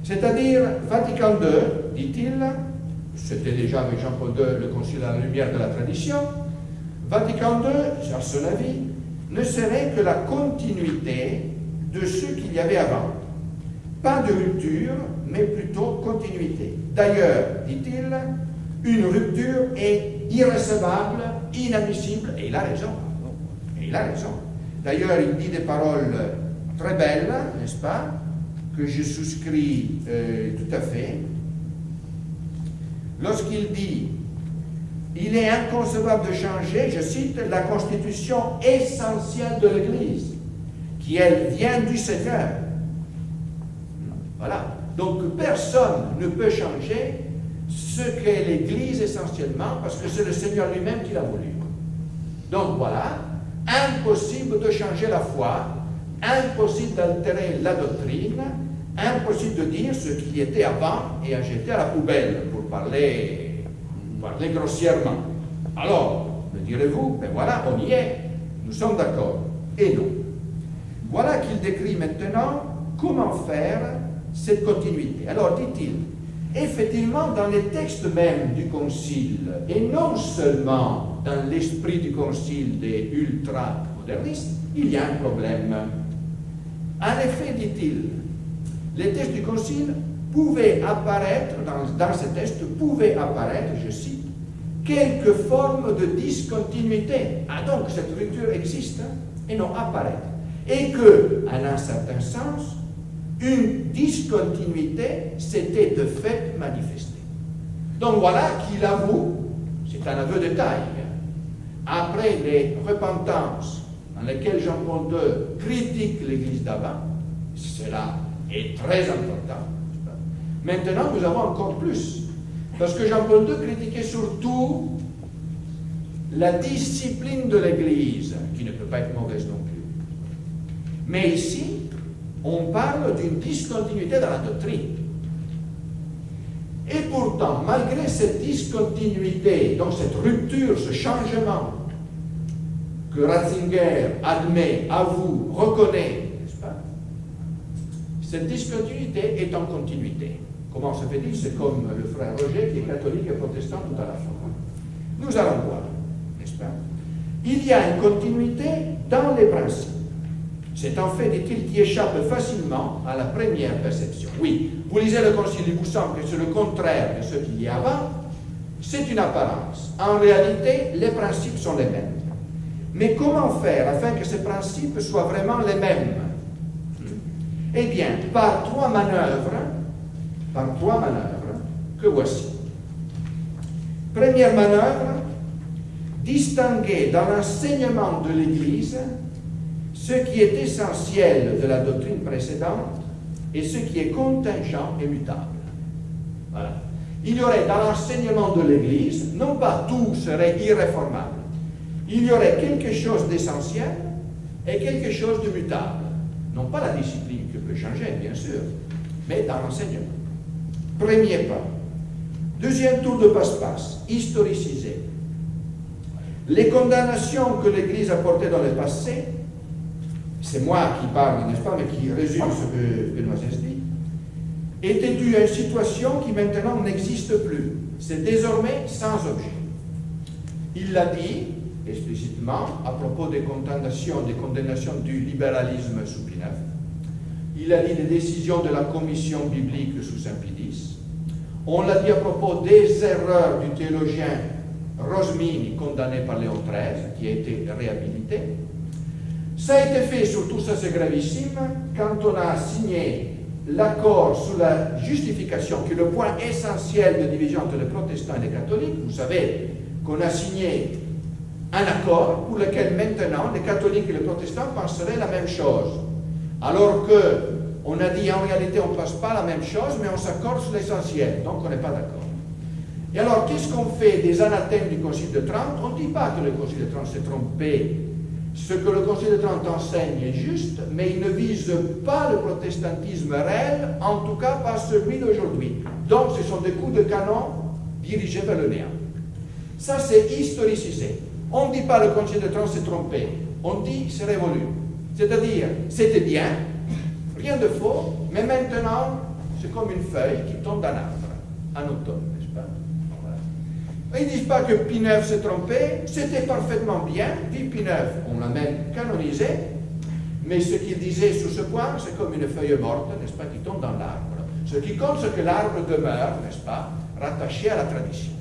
[SPEAKER 3] C'est-à-dire, Vatican II, dit-il, c'était déjà avec Jean-Paul II le Concile à la lumière de la tradition, Vatican II, à son avis, ne serait que la continuité de ce qu'il y avait avant. Pas de rupture, mais plutôt continuité. D'ailleurs, dit-il, une rupture est irrécevable, inadmissible, et il a raison. Et il a raison. D'ailleurs, il dit des paroles très belles, n'est-ce pas, que je souscris tout à fait. Lorsqu'il dit « Il est inconcevable de changer, je cite, la constitution essentielle de l'Église, qui, elle, vient du Seigneur. » Voilà. Donc, personne ne peut changer ce qu'est l'Église essentiellement, parce que c'est le Seigneur lui-même qui l'a voulu. Donc, voilà. Impossible de changer la foi, impossible d'altérer la doctrine, impossible de dire ce qui était avant et à jeter à la poubelle, pour parler grossièrement. Alors, me direz-vous, ben voilà, on y est, nous sommes d'accord. Et non. Voilà qu'il décrit maintenant comment faire cette continuité. Alors, dit-il, effectivement, dans les textes même du Concile, et non seulement dans l'esprit du Concile des ultra-modernistes, il y a un problème. En effet, dit-il, les textes du Concile pouvaient apparaître, dans ces textes, pouvaient apparaître, je cite, quelques formes de discontinuité. Ah, donc, cette rupture existe, et non apparaître. Et que, en un certain sens, une discontinuité s'était de fait manifestée. Donc voilà qu'il avoue, c'est un aveu de taille, après les repentances dans lesquelles Jean-Paul II critique l'Église d'avant, cela est très important. Maintenant, nous avons encore plus, parce que Jean-Paul II critiquait surtout la discipline de l'Église, qui ne peut pas être mauvaise non plus. Mais ici, on parle d'une discontinuité dans la doctrine. Et pourtant, malgré cette discontinuité, donc cette rupture, ce changement que Ratzinger admet, avoue, reconnaît, n'est-ce pas? Cette discontinuité est en continuité. Comment se fait-il? C'est comme le frère Roger qui est catholique et protestant tout à la fois. Nous allons voir, n'est-ce pas? Il y a une continuité dans les principes. C'est un fait, dit-il, qui échappe facilement à la première perception. Oui, vous lisez le Concile, il vous semble que c'est le contraire de ce qu'il y a avant. C'est une apparence. En réalité, les principes sont les mêmes. Mais comment faire afin que ces principes soient vraiment les mêmes? Eh bien, par trois manœuvres que voici. Première manœuvre, distinguer dans l'enseignement de l'Église ce qui est essentiel de la doctrine précédente et ce qui est contingent et mutable. Voilà. Il y aurait dans l'enseignement de l'Église, non pas tout serait irréformable, il y aurait quelque chose d'essentiel et quelque chose de mutable. Non pas la discipline qui peut changer, bien sûr, mais dans l'enseignement. Premier pas. Deuxième tour de passe-passe, historiciser. Les condamnations que l'Église a portées dans le passé, c'est moi qui parle, n'est-ce pas, mais qui résume ce que Benoît XVI dit, étaient dues à une situation qui maintenant n'existe plus. C'est désormais sans objet. Il l'a dit explicitement à propos des condamnations du libéralisme sous Pie IX. Il a dit des décisions de la commission biblique sous Saint Pie X. On l'a dit à propos des erreurs du théologien Rosmini, condamné par Léon XIII, qui a été réhabilité. Ça a été fait, surtout ça c'est gravissime, quand on a signé l'accord sur la justification, qui est le point essentiel de division entre les protestants et les catholiques. Vous savez qu'on a signé un accord pour lequel maintenant les catholiques et les protestants penseraient la même chose. Alors qu'on a dit en réalité on ne pense pas la même chose, mais on s'accorde sur l'essentiel, donc on n'est pas d'accord. Et alors qu'est-ce qu'on fait des anathèmes du Concile de Trente? On ne dit pas que le Concile de Trente s'est trompé. Ce que le Concile de Trente enseigne est juste, mais il ne vise pas le protestantisme réel, en tout cas pas celui d'aujourd'hui. Donc ce sont des coups de canon dirigés vers le néant. Ça c'est historicisé. On ne dit pas le Concile de Trente s'est trompé, on dit c'est révolu. C'est-à-dire, c'était bien, rien de faux, mais maintenant c'est comme une feuille qui tombe d'un arbre, en automne, n'est-ce pas? Ils ne disent pas que Pie IX s'est trompé, c'était parfaitement bien, vive Pie IX, on l'a même canonisé, Mais ce qu'il disait sur ce point, c'est comme une feuille morte, n'est-ce pas, qui tombe dans l'arbre. Ce qui compte, c'est que l'arbre demeure, n'est-ce pas, rattaché à la tradition.